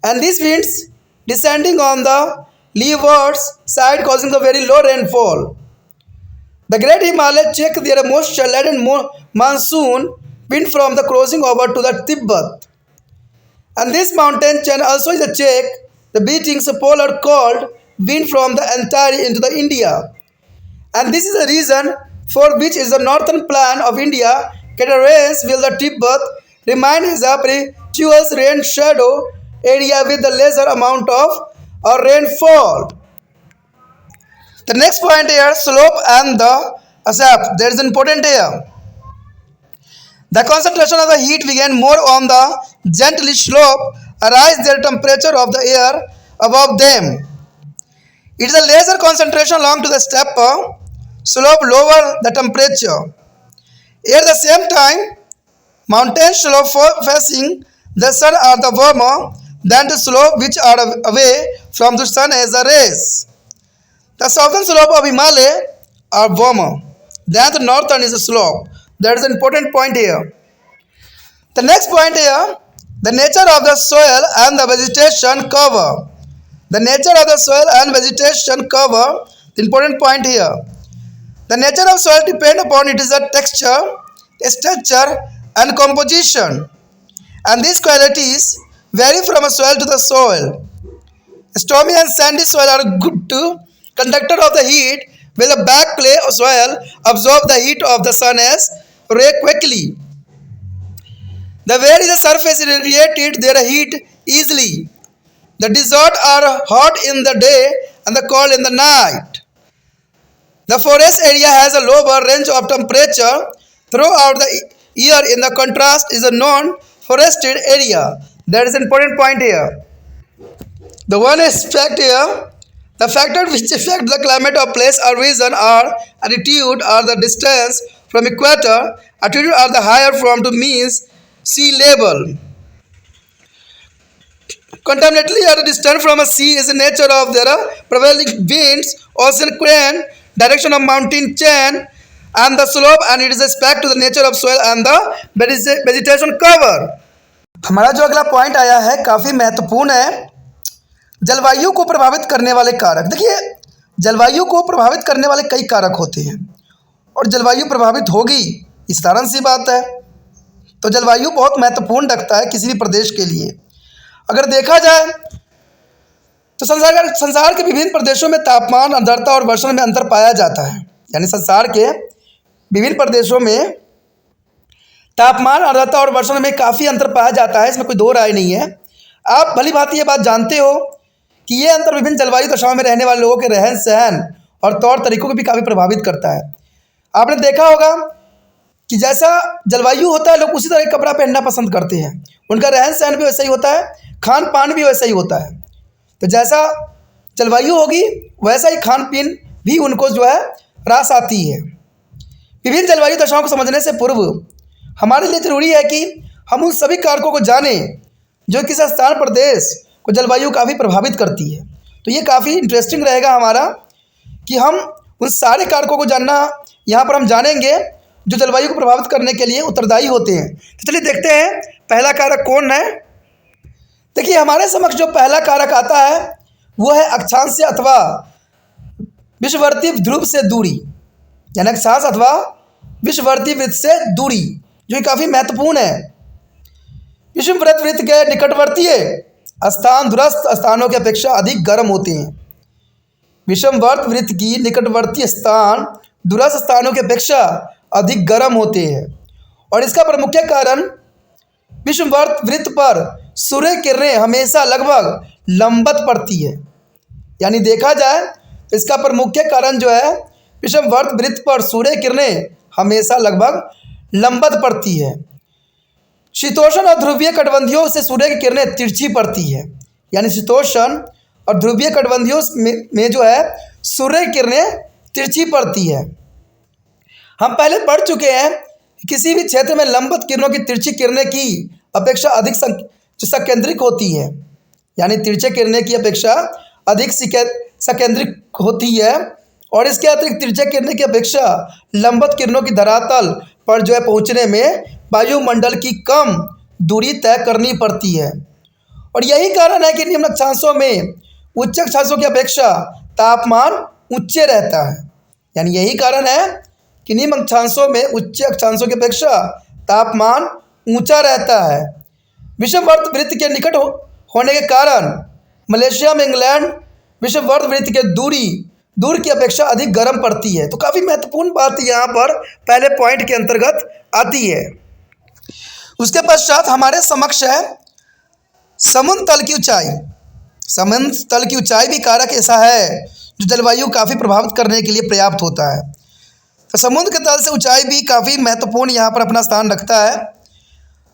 And these winds descending on the leeward side causing a very low rainfall. The Great Himalayas check their moisture laden monsoon wind from the crossing over to the Tibet. And this mountain chain also is a check the beatings polar cold wind from the entire into the India. And this is the reason for which is the northern plan of India get a rains will the Tibet remain is a perpetuous rain shadow area with the lesser amount of rainfall. The next point here, slope and the asap. There is important here. The concentration of the heat began more on the gently slope, arise their temperature of the air above them. It is a lesser concentration along to the stepper, slope lower the temperature. At the same time, mountain slope facing the sun are the warmer than the slope which are away from the sun as a rays. The southern slope of Himalaya are warmer than the northern is a slope. That is an important point here. The next point here, the nature of the soil and the vegetation cover. The nature of the soil and vegetation cover, the important point here. The nature of soil depends upon it is the texture, structure and composition. And these qualities vary from a soil to the soil. Stormy and sandy soil are good to conductor of the heat, while the back clay soil absorb the heat of the sun as ray quickly. The where is the surface radiated their heat easily. The desert are hot in the day and the cold in the night. The forest area has a lower range of temperature throughout the year. In the contrast is a non-forested area. That is an important point here. The one aspect here, the factors which affect the climate of place or region are altitude or the distance from equator, altitude are the higher from to means sea level. Continentally at a distance from a sea is the nature of their prevailing winds, ocean current, direction of mountain chain and the slope and it is respect to the nature of soil and the vegetation cover. हमारा जो अगला point आया है काफ़ी महत्वपूर्ण है, जलवायु को प्रभावित करने वाले कारक। देखिए, जलवायु को प्रभावित करने वाले कई कारक होते हैं और जलवायु प्रभावित होगी इस साधारण सी बात है। तो जलवायु बहुत महत्वपूर्ण रखता है किसी भी प्रदेश के लिए। अगर देखा जाए तो संसार के विभिन्न प्रदेशों में तापमान, आर्द्रता और वर्षण में अंतर पाया जाता है। यानी संसार के विभिन्न प्रदेशों में तापमान, आर्द्रता और वर्षण में काफ़ी अंतर पाया जाता है, इसमें कोई दो राय नहीं है। आप भली भांति ये बात जानते हो कि ये अंतर विभिन्न जलवायु दशाओं में रहने वाले लोगों के रहन सहन और तौर तरीकों को भी काफ़ी प्रभावित करता है। आपने देखा होगा कि जैसा जलवायु होता है लोग उसी तरह कपड़ा पहनना पसंद करते हैं, उनका रहन सहन भी वैसा ही होता है, खान पान भी वैसा ही होता है। तो जैसा जलवायु होगी वैसा ही खान पीन भी उनको जो है रास आती है। विभिन्न जलवायु दशाओं को समझने से पूर्व हमारे लिए ज़रूरी है कि हम उन सभी कारकों को जानें जो किसी स्थान प्रदेश को जलवायु काफ़ी प्रभावित करती है। तो ये काफ़ी इंटरेस्टिंग रहेगा हमारा कि हम उन सारे कारकों को जानना यहाँ पर हम जानेंगे जो जलवायु को प्रभावित करने के लिए उत्तरदायी होते हैं। तो चलिए देखते हैं पहला कारक कौन है। देखिए, हमारे समक्ष जो पहला कारक आता है वो है अक्षांश अथवा विषुववर्ती ध्रुव से दूरी। यानी अक्षांश अथवा विषुववर्ती वृत्त से दूरी, जो कि काफ़ी महत्वपूर्ण है। विषुववृत्त वृत्त के निकटवर्तीय स्थान दूरस्थ स्थानों की अपेक्षा अधिक गर्म होते हैं। विषुववर्त वृत्त की निकटवर्ती स्थान दूरस्थ स्थानों की अपेक्षा अधिक गर्म होते हैं, और इसका प्रमुख कारण विषुववर्त वृत्त पर सूर्य किरणें हमेशा लगभग लंबवत पड़ती है। यानी देखा जाए तो इसका प्रमुख कारण जो है, विषुववर्त वृत्त पर सूर्य किरणें हमेशा लगभग लंबवत पड़ती है। शीतोष्ण और ध्रुवीय कटिबंधियों से सूर्य की किरणें तिरछी पड़ती है। यानी शीतोष्ण और ध्रुवीय कटिबंधियों में जो है सूर्य की किरणें तिरछी पड़ती है। हम पहले पढ़ चुके हैं कि किसी भी क्षेत्र में लंबवत किरणों की तिरछी किरणें की अपेक्षा अधिक संकेंद्रिक होती है। यानी तिरछे किरणें की अपेक्षा अधिक संकेंद्रिक होती है, और इसके अतिरिक्त तिरछे किरणें की अपेक्षा लंबवत किरणों की धरातल पर जो है पहुंचने में वायुमंडल की कम दूरी तय करनी पड़ती है। और यही कारण है कि निम्न अक्षांशों में उच्च अक्षांशों की अपेक्षा तापमान उच्च रहता है। यानी यही कारण है कि निम्न अक्षांशों में उच्च अक्षांशों की अपेक्षा तापमान ऊंचा रहता है। विषुववर्त वृत्त के निकट होने के कारण मलेशिया में इंग्लैंड विषुववर्त वृत्त के दूर की अपेक्षा अधिक गर्म पड़ती है। तो काफ़ी महत्वपूर्ण बात यहाँ पर पहले पॉइंट के अंतर्गत आती है। उसके पश्चात हमारे समक्ष है समुद्र तल की ऊंचाई। समुद्र तल की ऊंचाई भी कारक ऐसा है जो जलवायु काफ़ी प्रभावित करने के लिए पर्याप्त होता है। तो समुद्र के तल से ऊंचाई भी काफ़ी महत्वपूर्ण यहाँ पर अपना स्थान रखता है।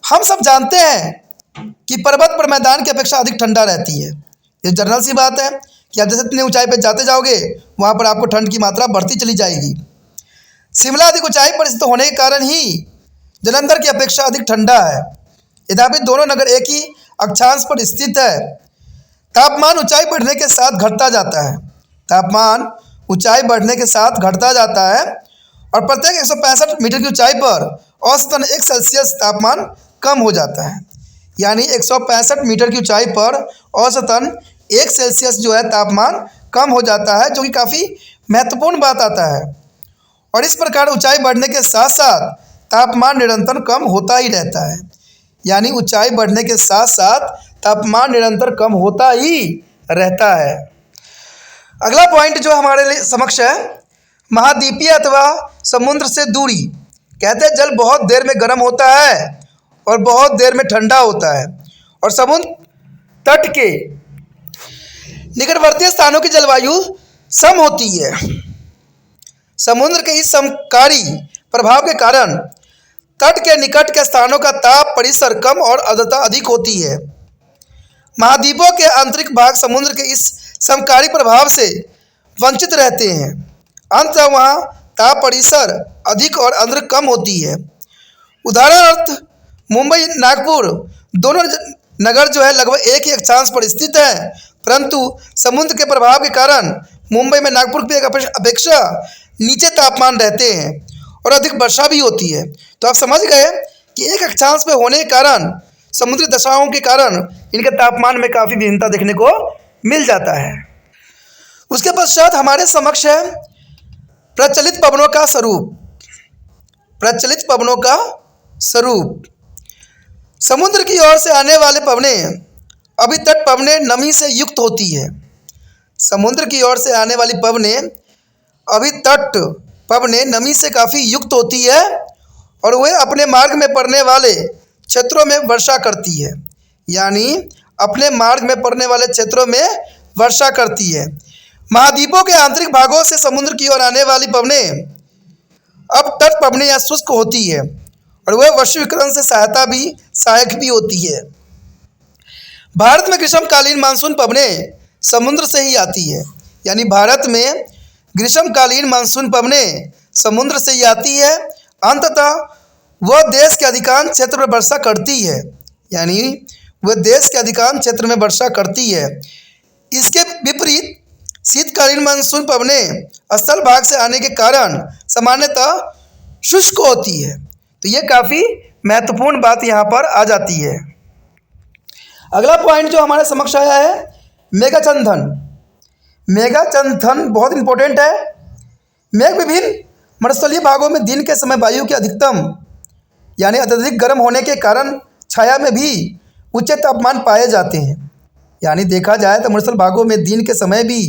हम सब जानते हैं कि पर्वत पर मैदान की अपेक्षा अधिक ठंडा रहती है। ये जनरल सी बात है कि आप जैसे इतनी ऊंचाई पर जाते जाओगे वहाँ पर आपको ठंड की मात्रा बढ़ती चली जाएगी। शिमला अधिक ऊंचाई पर स्थित होने के कारण ही जालंधर की अपेक्षा अधिक ठंडा है। यद्यपि दोनों नगर एक ही अक्षांश पर स्थित है, तापमान ऊंचाई बढ़ने के साथ घटता जाता है। तापमान ऊंचाई बढ़ने के साथ घटता जाता है, और प्रत्येक 165 मीटर की ऊंचाई पर औसतन 1 सेल्सियस तापमान कम हो जाता है। यानी 165 मीटर की ऊंचाई पर औसतन 1 सेल्सियस जो है तापमान कम हो जाता है, जो कि काफ़ी महत्वपूर्ण बात आता है। और इस प्रकार ऊंचाई बढ़ने के साथ साथ तापमान निरंतर कम होता ही रहता है। यानी ऊंचाई बढ़ने के साथ साथ तापमान निरंतर कम होता ही रहता है। अगला पॉइंट जो हमारे लिए समक्ष है, महाद्वीपीय अथवा समुद्र से दूरी। कहते हैं जल बहुत देर में गर्म होता है और बहुत देर में ठंडा होता है, और समुद्र तट के निकटवर्ती स्थानों की जलवायु सम होती है। समुद्र के इस समकारी प्रभाव के कारण तट के निकट के स्थानों का ताप परिसर कम और आर्द्रता अधिक होती है। महाद्वीपों के आंतरिक भाग समुद्र के इस समकारी प्रभाव से वंचित रहते हैं। अंततः वहाँ ताप परिसर अधिक और आर्द्र कम होती है। उदाहरणार्थ मुंबई नागपुर दोनों नगर जो है लगभग एक ही अक्षांश पर स्थित है, परंतु समुद्र के प्रभाव के कारण मुंबई में नागपुर की अपेक्षा नीचे तापमान रहते हैं और अधिक वर्षा भी होती है। तो आप समझ गए कि एक अक्षांश में होने के कारण समुद्री दशाओं के कारण इनके तापमान में काफ़ी भिन्नता देखने को मिल जाता है। उसके पश्चात हमारे समक्ष है प्रचलित पवनों का स्वरूप। प्रचलित पवनों का स्वरूप, समुद्र की ओर से आने वाले पवनें अभितट पवनें नमी से युक्त होती है। समुद्र की ओर से आने वाली पवनें अभितट पवनें नमी से काफ़ी युक्त होती है, और वे अपने मार्ग में पड़ने वाले क्षेत्रों में वर्षा करती है। यानी अपने मार्ग में पड़ने वाले क्षेत्रों में वर्षा करती है। महाद्वीपों के आंतरिक भागों से समुद्र की ओर आने वाली पवनें अब तट पवनें या शुष्क होती है, और वह वैश्वीकरण से सहायक भी होती है। भारत में ग्रीष्मकालीन मानसून पवनें समुद्र से ही आती है। यानी भारत में ग्रीष्मकालीन मानसून पवनें समुद्र से ही आती है। अंततः वह देश के अधिकांश क्षेत्र में वर्षा करती है। यानी वह देश के अधिकांश क्षेत्र में वर्षा करती है। इसके विपरीत शीतकालीन मानसून पवनें स्थल भाग से आने के कारण सामान्यतः शुष्क होती है। तो ये काफ़ी महत्वपूर्ण बात यहाँ पर आ जाती है। अगला पॉइंट जो हमारे समक्ष आया है मेघाच्छादन। मेघाच्छादन बहुत इंपॉर्टेंट है। मेघ विभिन्न मरुस्थलीय भागों में दिन के समय वायु के अधिकतम यानी अत्यधिक गर्म होने के कारण छाया में भी उच्च तापमान पाए जाते हैं। यानी देखा जाए तो मरुस्थल भागों में दिन के समय भी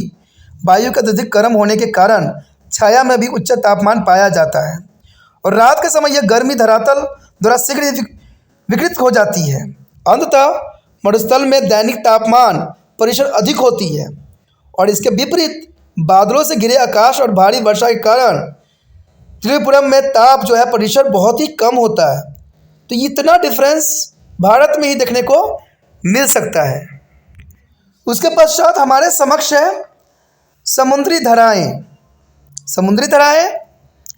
वायु के अत्यधिक गर्म होने के कारण छाया में भी उच्च तापमान पाया जाता है और रात के समय यह गर्मी धरातल द्वारा शीघ्र ही विकृत हो जाती है। अंततः मरुस्थल में दैनिक तापमान परिसर अधिक होती है और इसके विपरीत बादलों से घिरे आकाश और भारी वर्षा के कारण त्रिपुरम में ताप जो है परिसर बहुत ही कम होता है। तो इतना डिफरेंस भारत में ही देखने को मिल सकता है। उसके पश्चात हमारे समक्ष है समुद्री धाराएं। समुद्री धाराएं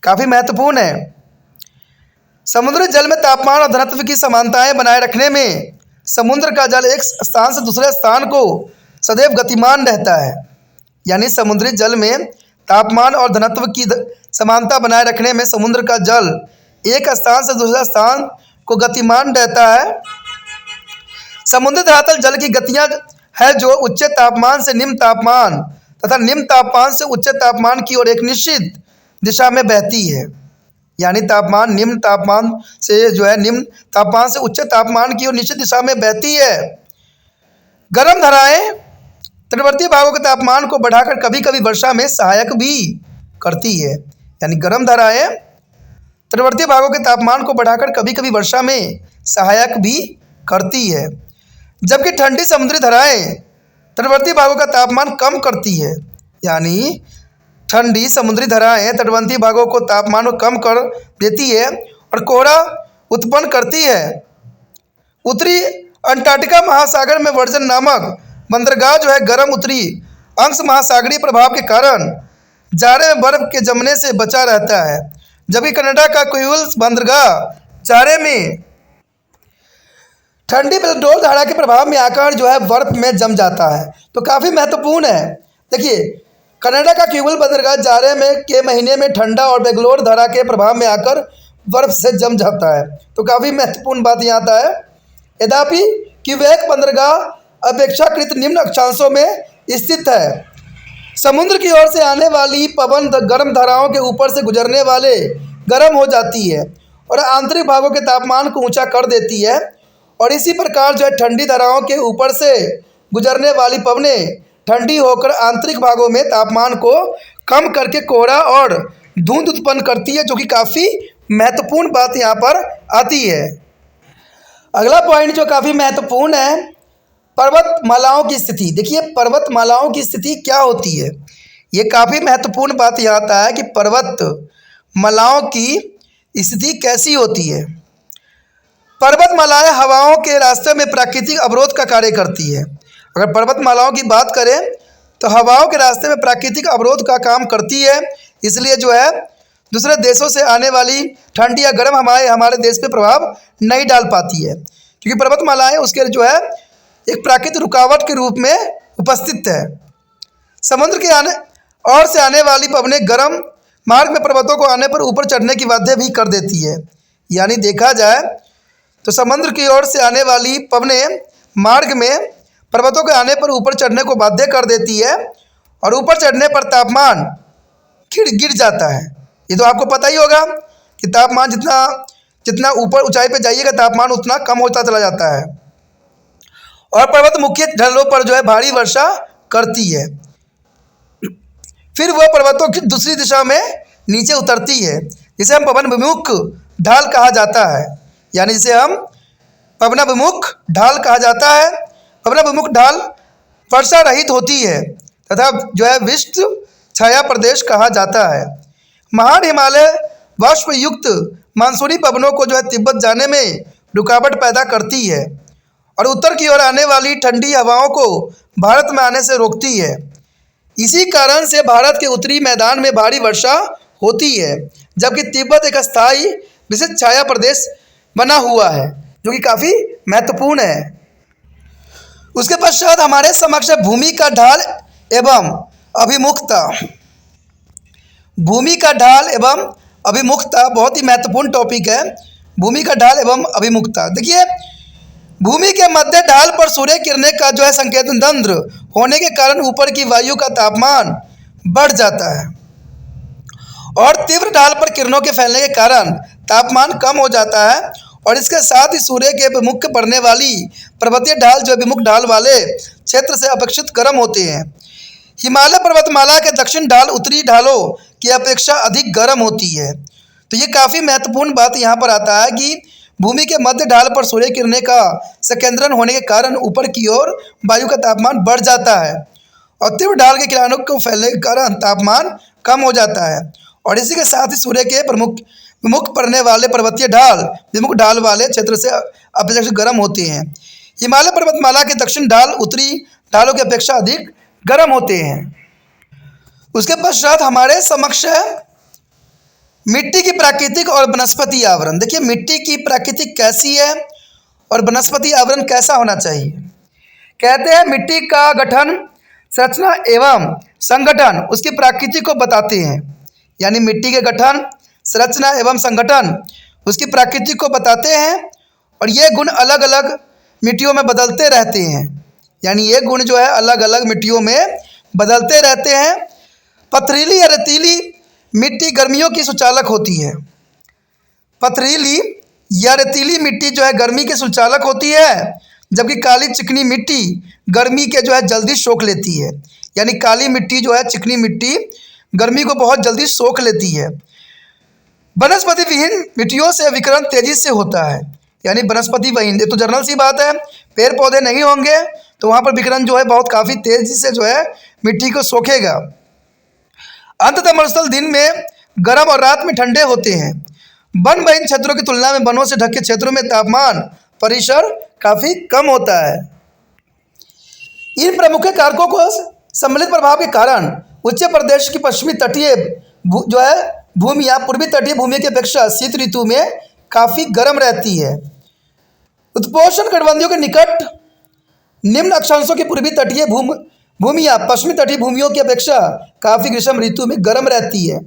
काफ़ी महत्वपूर्ण है। समुद्री जल में तापमान और घनत्व की समानताएं बनाए रखने में समुद्र का जल एक स्थान से दूसरे स्थान को सदैव गतिमान रहता है। यानी समुद्री जल में तापमान और घनत्व की समानता बनाए रखने में समुद्र का जल एक स्थान से दूसरे स्थान को गतिमान रहता है। समुद्री धरातल जल की गतियां है जो उच्च तापमान से निम्न तापमान तथा निम्न तापमान से उच्च तापमान की ओर एक निश्चित दिशा में बहती है। यानी तापमान निम्न तापमान से जो है निम्न तापमान से उच्च तापमान की ओर निश्चित दिशा में बहती है। गर्म धाराएं तटवर्ती भागों के तापमान को बढ़ाकर कभी कभी वर्षा में सहायक भी करती है। यानी गर्म धाराएं तटवर्ती भागों के तापमान को बढ़ाकर कभी कभी वर्षा में सहायक भी करती है, जबकि ठंडी समुद्री धाराएं तटवर्ती भागों का तापमान कम करती है। यानी ठंडी समुद्री धाराएं तटवर्ती भागों को तापमान को कम कर देती है और कोहरा उत्पन्न करती है। उत्तरी अंटार्कटिका महासागर में वर्जन नामक बंदरगाह जो है गर्म उत्तरी अंश महासागरीय प्रभाव के कारण जाड़े में बर्फ के जमने से बचा रहता है, जबकि कनाडा का क्यूल बंदरगाह जाड़े में ठंडी पेट्रोल धारा के प्रभाव में आकर जो है बर्फ में जम जाता है। तो काफ़ी महत्वपूर्ण है। देखिए कनाडा का क्यूबल बंदरगाह जाड़े में के महीने में ठंडा और बेंगलोर धारा के प्रभाव में आकर बर्फ से जम जाता है। तो काफ़ी महत्वपूर्ण बात यहाँ आता है। यद्यपि क्यूबेक बंदरगाह अपेक्षाकृत निम्न अक्षांशों में स्थित है। समुद्र की ओर से आने वाली पवन गर्म धाराओं के ऊपर से गुजरने वाले गर्म हो जाती है और आंतरिक भागों के तापमान को ऊंचा कर देती है और इसी प्रकार जो है ठंडी धाराओं के ऊपर से गुजरने वाली पवनें ठंडी होकर आंतरिक भागों में तापमान को कम करके कोहरा और धुंध उत्पन्न करती है, जो कि काफ़ी महत्वपूर्ण बात यहाँ पर आती है। अगला पॉइंट जो काफ़ी महत्वपूर्ण है, पर्वतमालाओं की स्थिति। देखिए पर्वतमालाओं की स्थिति क्या होती है, ये काफ़ी महत्वपूर्ण बात यहाँ आता है कि पर्वतमालाओं की स्थिति कैसी होती है। पर्वतमालाएं हवाओं के रास्ते में प्राकृतिक अवरोध का कार्य करती है। अगर पर्वतमालाओं की बात करें तो हवाओं के रास्ते में प्राकृतिक अवरोध का काम करती है, इसलिए जो है दूसरे देशों से आने वाली ठंडी या गर्म हवाएं हमारे देश पे प्रभाव नहीं डाल पाती है, क्योंकि पर्वतमालाएं उसके जो है एक प्राकृतिक रुकावट के रूप में उपस्थित है। समुद्र के आने और से आने वाली पवनें गर्म मार्ग में पर्वतों को आने पर ऊपर चढ़ने की बाध्य भी कर देती है। यानी देखा जाए तो समुद्र की ओर से आने वाली पवनें मार्ग में पर्वतों के आने पर ऊपर चढ़ने को बाध्य कर देती है और ऊपर चढ़ने पर तापमान गिर जाता है। ये तो आपको पता ही होगा कि तापमान जितना ऊपर ऊंचाई पे जाइएगा तापमान उतना कम होता चला जाता है और पर्वत मुख्य ढलानों पर जो है भारी वर्षा करती है, फिर वह पर्वतों की दूसरी दिशा में नीचे उतरती है, जिसे हम पवनाभिमुख ढाल कहा जाता है। यानी जिसे हम पवनाभिमुख ढाल कहा जाता है। पवनाभिमुख ढाल वर्षा रहित होती है तथा जो है विश्व छाया प्रदेश कहा जाता है। महान हिमालय वाष्प युक्त मानसूनी पवनों को जो है तिब्बत जाने में रुकावट पैदा करती है और उत्तर की ओर आने वाली ठंडी हवाओं को भारत में आने से रोकती है। इसी कारण से भारत के उत्तरी मैदान में भारी वर्षा होती है, जबकि तिब्बत एक अस्थायी विशिष्ट छाया प्रदेश बना हुआ है, जो कि काफ़ी महत्वपूर्ण है। उसके पश्चात हमारे समक्ष भूमि का ढाल एवं अभिमुखता। भूमि का ढाल एवं अभिमुखता बहुत ही महत्वपूर्ण टॉपिक है। भूमि का ढाल एवं अभिमुखता। देखिए भूमि के मध्य ढाल पर सूर्य किरणें का जो है संकेतन तंत्र होने के कारण ऊपर की वायु का तापमान बढ़ जाता है और तीव्र ढाल पर किरणों के फैलने के कारण तापमान कम हो जाता है और इसके साथ ही सूर्य के अभिमुख पड़ने वाली पर्वतीय ढाल जो अभिमुख ढाल वाले क्षेत्र से अपेक्षित गर्म होते हैं। हिमालय पर्वतमाला के दक्षिण ढाल उत्तरी ढालों की अपेक्षा अधिक गर्म होती है। तो ये काफ़ी महत्वपूर्ण बात यहाँ पर आता है कि भूमि के मध्य ढाल पर सूर्य किरणें का संकेंद्रण होने के कारण ऊपर की ओर वायु का तापमान बढ़ जाता है और तीव्र ढाल के किरणों को फैलने के कारण तापमान कम हो जाता है और इसी के साथ ही सूर्य के प्रमुख विमुख पड़ने वाले पर्वतीय ढाल विमुख ढाल वाले क्षेत्र से अपेक्षाकृत गर्म होते हैं। हिमालय पर्वतमाला के दक्षिण ढाल उत्तरी ढालों की अपेक्षा अधिक गर्म होते हैं। उसके पश्चात हमारे समक्ष है मिट्टी की प्राकृतिक और वनस्पति आवरण। देखिए मिट्टी की प्राकृतिक कैसी है और वनस्पति आवरण कैसा होना चाहिए। कहते हैं मिट्टी का गठन संरचना एवं संगठन उसकी प्रकृति को बताते हैं, यानी मिट्टी के गठन संरचना एवं संगठन उसकी प्रकृति को बताते हैं और ये गुण अलग अलग मिट्टियों में बदलते रहते हैं, यानी ये गुण जो है अलग अलग मिट्टियों में बदलते रहते हैं। पथरीली या रेतीली मिट्टी गर्मियों की सुचालक होती है। पथरीली या रेतीली मिट्टी जो है गर्मी के सुचालक होती है, जबकि काली चिकनी मिट्टी गर्मी के जो है जल्दी सोख लेती है, यानी काली मिट्टी जो है चिकनी मिट्टी गर्मी को बहुत जल्दी सोख लेती है। वनस्पति विहीन मिट्टियों से विकिरण तेजी से होता है, यानी वनस्पति विहीन, ये तो जनरल सी बात है, पेड़ पौधे नहीं होंगे तो वहाँ पर विकिरण जो है बहुत काफ़ी तेजी से जो है मिट्टी को सोखेगा। अंततः मरुस्थल दिन में गर्म और रात में ठंडे होते हैं। वन विहीन क्षेत्रों की तुलना में वनों से ढके क्षेत्रों में तापमान परिसर काफ़ी कम होता है। इन प्रमुख कारकों को सम्मिलित प्रभाव के कारण उच्च प्रदेश की पश्चिमी तटीय जो है भूमि या पूर्वी तटीय भूमि की अपेक्षा शीत ऋतु में काफ़ी गर्म रहती है। उत्पोषण कटिबंधों के निकट निम्न अक्षांशों की पूर्वी तटीय भूमि या पश्चिमी तटीय भूमियों की अपेक्षा काफ़ी ग्रीष्म ऋतु में गर्म रहती है।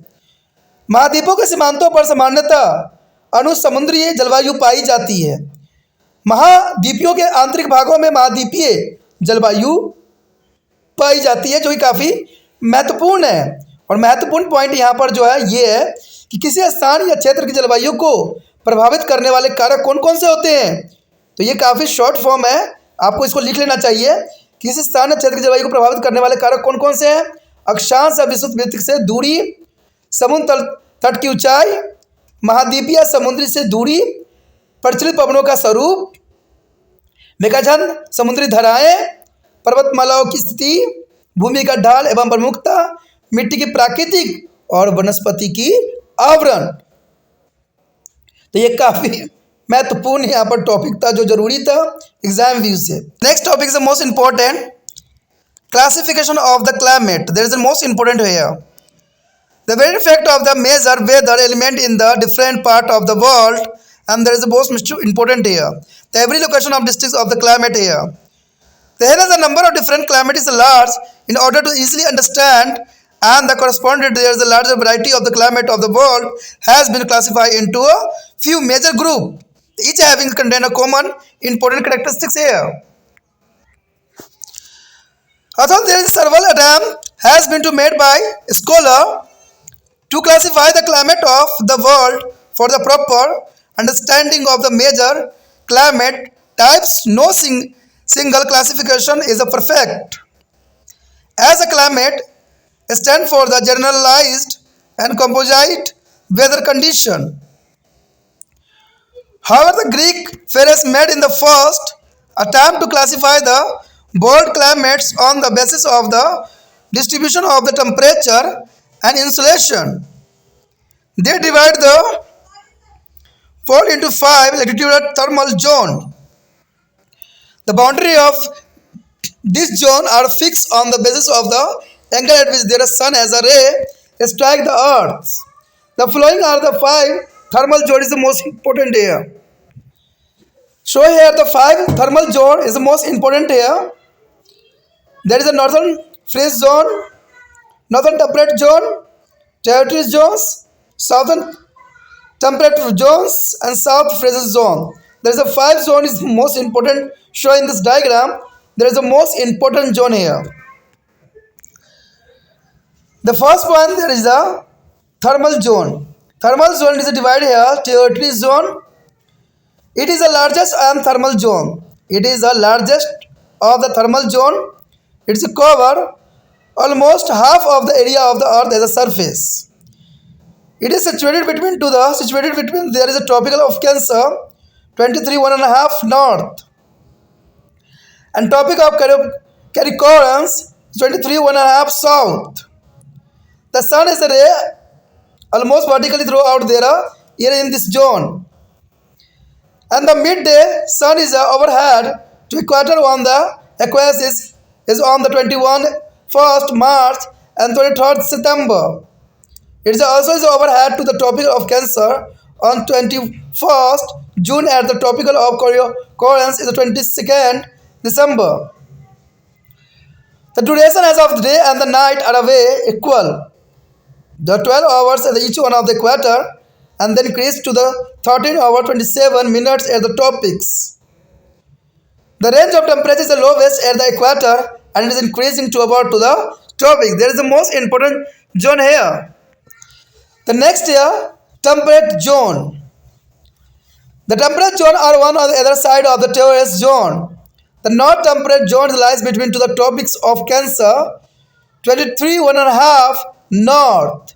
महाद्वीपों के सीमांतों पर सामान्यतः अनुसमुद्रीय जलवायु पाई जाती है। महाद्वीपों के आंतरिक भागों में महाद्वीपीय जलवायु पाई जाती है, जो कि काफ़ी महत्वपूर्ण है। और महत्वपूर्ण पॉइंट यहाँ पर जो है ये है कि किसी स्थान या क्षेत्र की जलवायु को प्रभावित करने वाले कारक कौन कौन से होते हैं। तो ये काफ़ी शॉर्ट फॉर्म है, आपको इसको लिख लेना चाहिए। किसी स्थान या क्षेत्र की जलवायु को प्रभावित करने वाले कारक कौन कौन से हैं। अक्षांश या विषुवत वृत्त से दूरी, समुद्र तट की ऊंचाई, महाद्वीपीय या समुद्री से दूरी, प्रचलित पवनों का स्वरूप, मेघाच्छादन समुद्री धाराएं, पर्वतमालाओं की स्थिति, भूमि का ढाल एवं प्रमुखता, मिट्टी की प्राकृतिक और वनस्पति की आवरण। तो ये काफ़ी महत्वपूर्ण यहाँ पर टॉपिक था जो जरूरी था एग्जाम व्यू से। Next topic is the most important, classification of the climate. There is the most important here. The very fact of the major weather element in the different part of the world, and there is the most important here. The every location of districts of the climate here. There is a number of different climates large in order to easily understand, and the correspondent there is a larger variety of the climate of the world has been classified into a few major groups, each having contain a common important characteristics here. Although there is several attempt has been to made by scholar to classify the climate of the world for the proper understanding of the major climate types, no single classification is a perfect, as a climate stands for the generalized and composite weather condition. However, the Greek Phares made in the first attempt to classify the world climates on the basis of the distribution of the temperature and insulation. They divide the world into 5 latitudinal thermal zones. The boundary of this zone are fixed on the basis of the angle at which their sun as a ray strike the earth. The following are the 5 thermal zones is the most important here. So here the 5 thermal zone is the most important here. There is a northern freeze zone, northern temperate zone, territory zones, southern temperate zones, and south freeze zone. There is a 5 zone is most important shown in this diagram. There is a most important zone here. The first one, there is the Thermal zone. Thermal zone is divided here. Territory zone. It is the largest and thermal zone. It is the largest of the thermal zone. It's cover almost half of the area of the earth as a surface. It is situated between there is a tropical of Cancer 23 1.5 north and tropic of Capricorns 23 1.5 south. The sun is a ray almost vertically throughout there here in this zone. And the midday sun is overhead to equator on the equator is on the 21st March and 23rd September. It is also is overhead to the tropical of Cancer on 21st June at the tropical of Capricorn is the 22nd December. The duration as of the day and the night are away equal. The 12 hours at each one of the equator and then increase to the 13 hour 27 minutes at the tropics. The range of temperature is the lowest at the equator and it is increasing to about to the tropics. There is the most important zone here. The next here, temperate zone. The temperate zone are one on the other side of the temperate zone. The north temperate zone lies between to the tropics of Cancer, 23 1.5 north,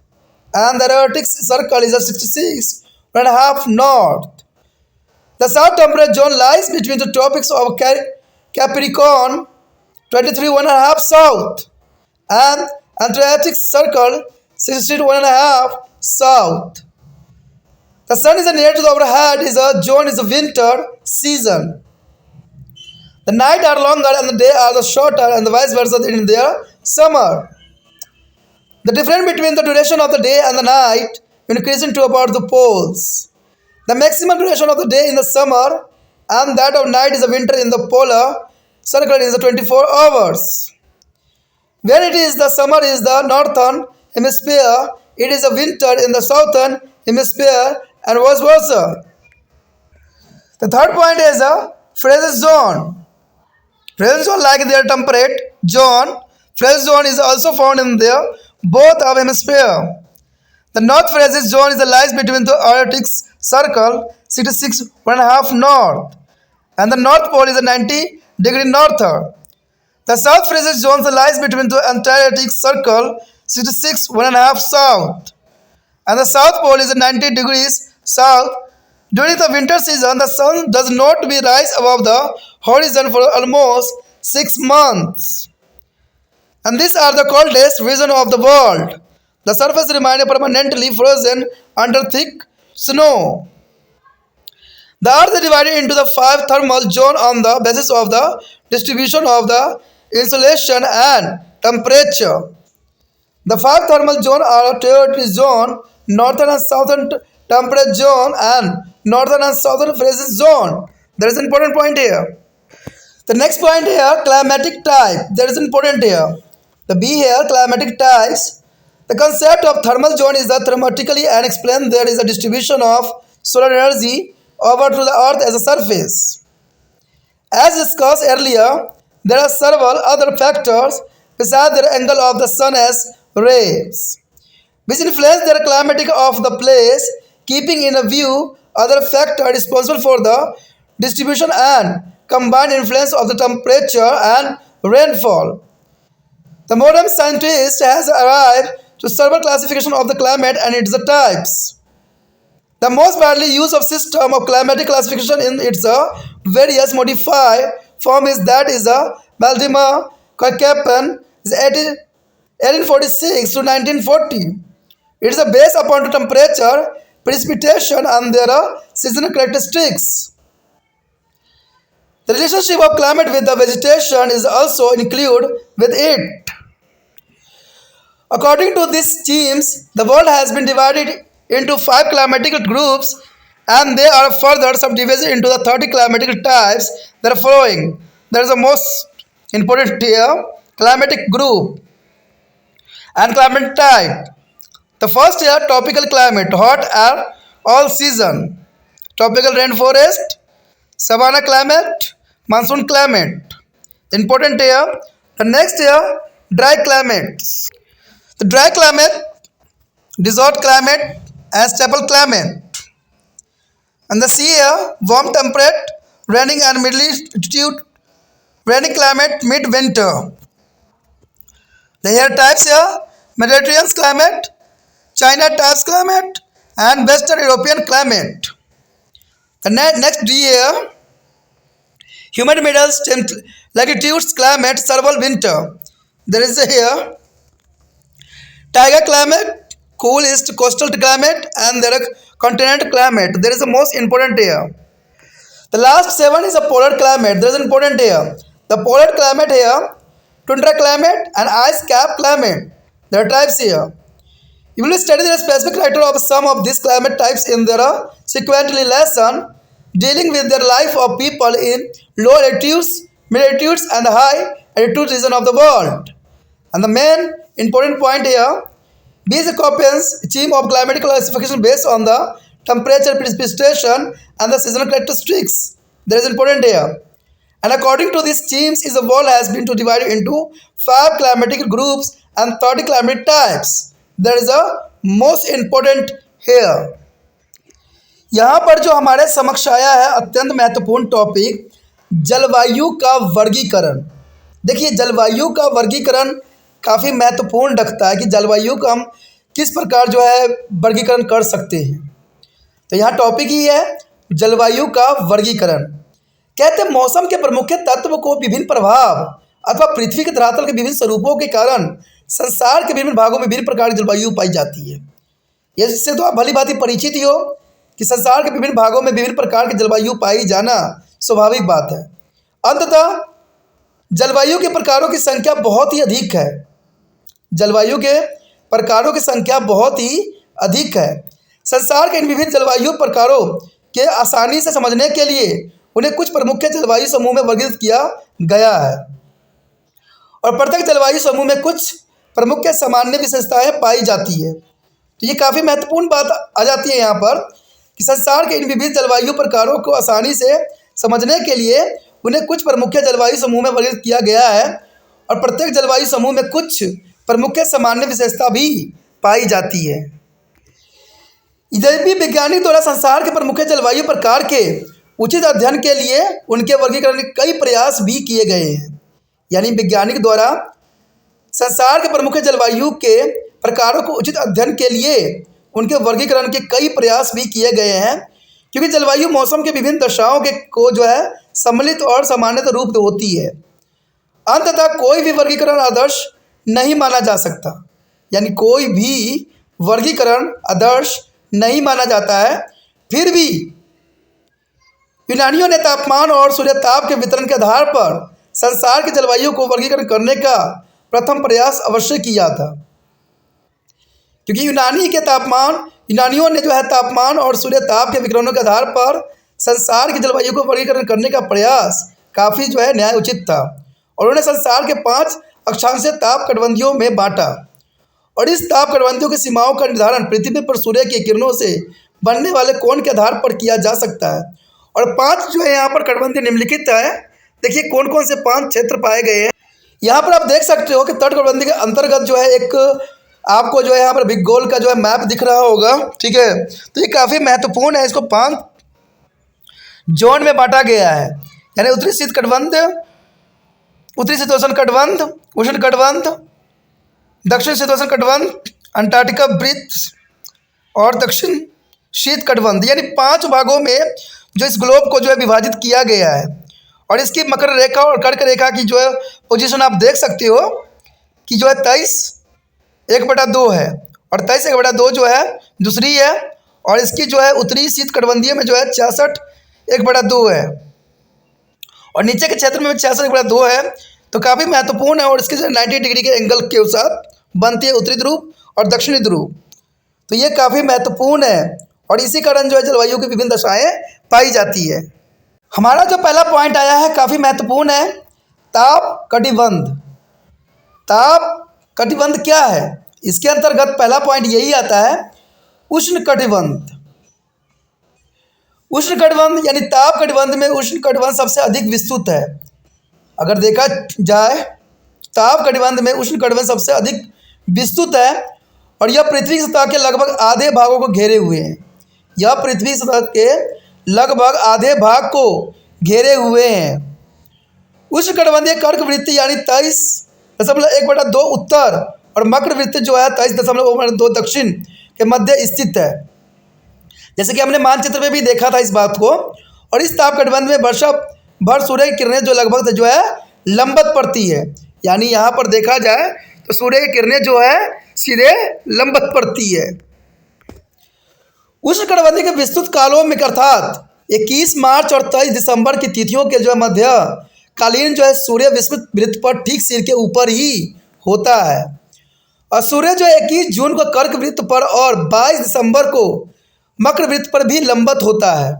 and the Arctic Circle is a 66 1.5 north. The south temperate zone lies between the tropics of Capricorn, 23 1.5 south, and Antarctic Circle, 62 1.5 south. The sun is near to the overhead is a zone is a winter season. The night are longer and the day are the shorter and the vice versa in their summer. The difference between the duration of the day and the night increasing to about the poles. The maximum duration of the day in the summer and that of night is the winter in the polar circle is the 24 hours. Where it is the summer is the northern hemisphere, it is a winter in the southern hemisphere and vice versa. The third point is a phase zone. Phase zone like their temperate zone, phase zone is also found in their both of hemisphere. The north phase zone is the lies between the Arctic Circle 66 1.5 north and the north pole is a 90-degree north. The south phase zone lies between the Antarctic Circle 66 1.5 south and the south pole is 90 degrees south. During the winter season, the sun does not rise above the horizon for almost 6 months. And these are the coldest region of the world. The surface remains permanently frozen under thick snow. The earth is divided into the 5 thermal zones on the basis of the distribution of the insolation and temperature. The 5 thermal zones are territory zone, northern and southern temperate zone and northern and southern phase zone. There is an important point here. The next point here, climatic type. There is important here. The B here, climatic types. The concept of thermal zone is that thermatically and explained there is a distribution of solar energy over to the earth as a surface. As discussed earlier, there are several other factors besides the angle of the sun's rays, which influence the climatic of the place, keeping in view other factors responsible for the distribution and combined influence of the temperature and rainfall. The modern scientist has arrived to several classification of the climate and its types. The most widely used of system of climatic classification in its various modified form is that is Valdemar Köppen is 1846 to 1940. It is based upon the temperature, precipitation and their seasonal characteristics. The relationship of climate with the vegetation is also included with it. According to these schemes, the world has been divided into 5 climatic groups and they are further subdivided into the 30 climatic types that are following. There is the most important here, climatic group and climate type. The first here, tropical climate, hot air all season. Tropical rainforest, savanna climate, monsoon climate. Important here. The next here, dry climate. The dry climate desert climate and stable climate. And the sea air, warm temperate, raining and middle altitude, rainy climate mid-winter. The air types here, Mediterranean climate, China types climate, and Western European climate. The next D here, humid middle latitudes climate, several winter. There is here taiga climate, cool east coastal climate, and there are continental climate. There is the most important here. The last 7 is a polar climate. There is an important here. The polar climate here, tundra climate and ice cap climate. There are types here. You will study the specific character of some of these climate types in their sequentially lesson dealing with their life of people in low altitudes, mid altitudes and high altitude region of the world. And the main important point here, these Köppen's scheme of climatic classification based on the temperature, precipitation and the seasonal characteristics. There is important here. And according to these schemes, the world has been divided into 5 climatic groups and 30 climate types. There is a most important here. यहाँ पर जो हमारे समक्ष आया है अत्यंत महत्वपूर्ण topic जलवायु का वर्गीकरण। देखिए जलवायु का वर्गीकरण काफ़ी महत्वपूर्ण रखता है कि जलवायु का हम किस प्रकार जो है वर्गीकरण कर सकते हैं। तो यहाँ टॉपिक ही है जलवायु का वर्गीकरण। कहते हैं मौसम के प्रमुख तत्व को विभिन्न प्रभाव अथवा पृथ्वी के धरातल के विभिन्न स्वरूपों के कारण संसार के विभिन्न भागों में विभिन्न प्रकार की जलवायु पाई जाती है। इससे तो आप भली भांति परिचित ही हो कि संसार के विभिन्न भागों में विभिन्न प्रकार की जलवायु पाई जाना स्वाभाविक बात है। अंततः जलवायु के प्रकारों की संख्या बहुत ही अधिक है। जलवायु के प्रकारों की संख्या बहुत ही अधिक है। संसार के इन विभिन्न जलवायु प्रकारों के आसानी से समझने के लिए उन्हें कुछ प्रमुख जलवायु समूह में वर्गीकृत किया गया है और प्रत्येक जलवायु समूह में कुछ प्रमुख सामान्य विशेषताएं पाई जाती है। तो ये काफ़ी महत्वपूर्ण बात आ जाती है यहाँ पर कि संसार के इन विभिन्न जलवायु प्रकारों को आसानी से समझने के लिए उन्हें कुछ प्रमुख जलवायु समूह में वर्गीकृत किया गया है और प्रत्येक जलवायु समूह में कुछ प्रमुख सामान्य विशेषता भी पाई जाती है। इधर भी वैज्ञानिक द्वारा संसार के प्रमुख जलवायु प्रकार के उचित अध्ययन के लिए उनके वर्गीकरण के कई प्रयास भी किए गए हैं। यानी वैज्ञानिक द्वारा संसार के प्रमुख जलवायु के प्रकारों को उचित अध्ययन के लिए उनके वर्गीकरण के कई प्रयास भी किए गए हैं क्योंकि जलवायु मौसम के विभिन्न दशाओं के को जो है सम्मिलित और सामान्यतः रूप होती है। अंततः कोई भी वर्गीकरण आदर्श नहीं माना जा सकता। यानी कोई भी वर्गीकरण आदर्श नहीं माना जाता है। फिर भी यूनानियों ने तापमान और सूर्यताप के वितरण के आधार पर संसार की जलवायु को वर्गीकरण करने का प्रथम प्रयास अवश्य किया था क्योंकि यूनानियों ने जो है तापमान और सूर्यताप के विकिरणों के आधार पर संसार की जलवायु को वर्गीकरण करने का प्रयास काफ़ी जो है न्याय उचित था और उन्होंने संसार के 5 अक्षांशीय ताप कटबंधियों में बांटा और इस ताप कटबंधियों की सीमाओं का निर्धारण पृथ्वी पर सूर्य की किरणों से बनने वाले कोण के आधार पर किया जा सकता है। और 5 जो है यहाँ पर कटबंधी निम्नलिखित है। देखिए कौन कौन से 5 क्षेत्र पाए गए हैं। यहाँ पर आप देख सकते हो कि तट कटबंधी के अंतर्गत जो है एक आपको जो है यहाँ पर भूगोल का जो है मैप दिख रहा होगा। ठीक है, तो ये काफ़ी महत्वपूर्ण है। इसको 5 जोन में बांटा गया है। यानी उत्तरी शीत कटबंध, उत्तरी शीतोष्ण कटबंध, उष्ण कटबंध, दक्षिण शीतोष्ण कटबंध, अंटार्कटिका वृत्त और दक्षिण शीत कटबंध। यानी 5 भागों में जो इस ग्लोब को जो है विभाजित किया गया है। और इसकी मकर रेखा और कर्क रेखा की जो है पोजीशन आप देख सकते हो कि जो है 23/1/2 है और 23/1/2 जो है दूसरी है और इसकी जो है उत्तरी शीत कटबंधीय में जो है 66/1/2 है और नीचे के क्षेत्र में 66/2 है। तो काफ़ी महत्वपूर्ण है और इसके जो 90 डिग्री के एंगल के साथ बनती है उत्तरी ध्रुव और दक्षिणी ध्रुव। तो ये काफ़ी महत्वपूर्ण है और इसी कारण जो है जलवायु की विभिन्न दशाएँ पाई जाती है। हमारा जो पहला पॉइंट आया है काफ़ी महत्वपूर्ण है, ताप कटिबंध। ताप कटिबंध क्या है? इसके अंतर्गत पहला पॉइंट यही आता है उष्ण कटिबंध। उष्ण कटिबंध यानी ताप कटिबंध में उष्ण कटिबंध सबसे अधिक विस्तृत है। अगर देखा जाए ताप कटिबंध में उष्ण कटिबंध सबसे अधिक विस्तृत है और यह पृथ्वी की सतह के लगभग आधे भागों को घेरे हुए हैं। यह पृथ्वी की सतह के लगभग आधे भाग को घेरे हुए हैं। उष्णकटिबंधीय कर्कवृत्ति यानी 23.1/2 उत्तर और मकरवृत्ति जो है 23.1/2 दक्षिण के मध्य स्थित है। जैसे कि हमने मानचित्र में भी देखा था इस बात को। और इस ताप कटिबंध में वर्षा भर सूर्य की किरणें जो लगभग जो है लंबवत पड़ती है, यानी यहाँ पर देखा जाए तो सूर्य की किरणें जो है सीधे लंबवत पड़ती है। उष्णकटिबंधीय के विस्तृत कालों में अर्थात 21 मार्च और 23 दिसंबर की तिथियों के जो है मध्य कालीन जो है सूर्य विषुवत वृत्त पर ठीक सिर के ऊपर ही होता है। और सूर्य जो है 21 जून को कर्क वृत्त पर और 22 दिसंबर को मकर वृत्त पर भी लंबवत होता है।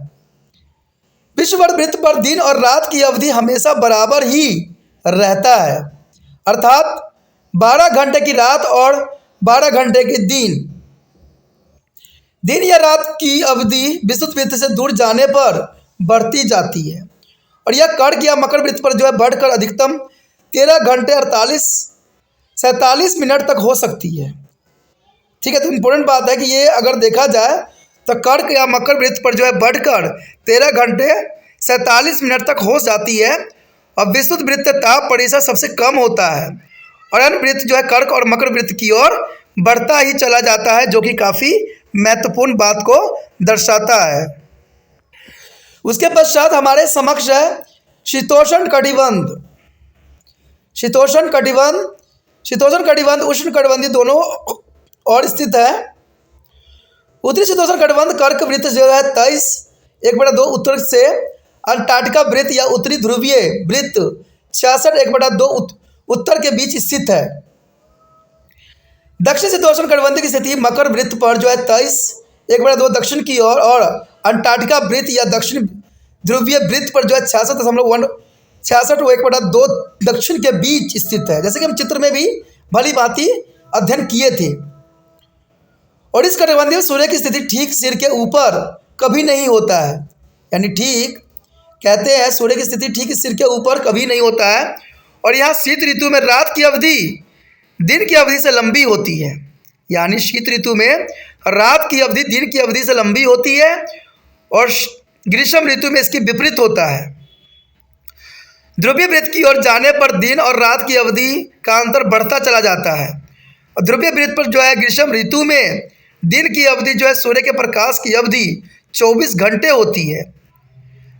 विषुवत वृत्त पर दिन और रात की अवधि हमेशा बराबर ही रहता है, अर्थात 12 घंटे की रात और 12 घंटे के दिन। दिन या रात की अवधि विषुवत वृत्त से दूर जाने पर बढ़ती जाती है और यह कर्क या मकर वृत्त पर जो है बढ़कर अधिकतम 13 घंटे 47 मिनट तक हो सकती है। ठीक है, तो इम्पोर्टेंट बात है कि ये अगर देखा जाए तो कर्क या मकर वृत्त पर जो है बढ़कर 13 घंटे 47 मिनट तक हो जाती है और विषुवत वृत्त ताप परिसर सबसे कम होता है और अन्य वृत्त जो है कर्क और मकर वृत्त की ओर बढ़ता ही चला जाता है, जो कि काफ़ी महत्वपूर्ण बात को दर्शाता है। उसके पश्चात हमारे समक्ष है शीतोष्ण कटिबंध। शीतोष्ण कटिबंध उष्ण कटिबंधी दोनों और स्थित है। उत्तरी शीतोष्ण कटिबंध कर्क वृत्त जो है 23.1/2 उत्तर से अंटार्कटिका वृत्त या उत्तरी ध्रुवीय वृत्त 66.1/2 उत्तर के बीच स्थित है। दक्षिण शीतोष्ण कटिबंध की स्थिति मकर वृत्त पर जो है 23.1/2 दक्षिण की ओर और अंटार्कटिका वृत्त या दक्षिण ध्रुवीय वृत्त पर जो है 66.1/2 दक्षिण के बीच स्थित है, जैसे कि हम चित्र में भी भली भांति अध्ययन किए थे। और इस कटिबंध में सूर्य की स्थिति ठीक सिर के ऊपर कभी नहीं होता है, यानी ठीक कहते हैं सूर्य की स्थिति ठीक सिर के ऊपर कभी नहीं होता है। और यहाँ शीत ऋतु में रात की अवधि दिन की अवधि से लंबी होती है, यानी शीत ऋतु में रात की अवधि दिन की अवधि से लंबी होती है और ग्रीष्म ऋतु में इसकी विपरीत होता है। ध्रुवीय वृत्त की ओर जाने पर दिन और रात की अवधि का अंतर बढ़ता चला जाता है और ध्रुवीय वृत्त पर जो है ग्रीष्म ऋतु में दिन की अवधि जो है सूर्य के प्रकाश की अवधि 24 घंटे होती है।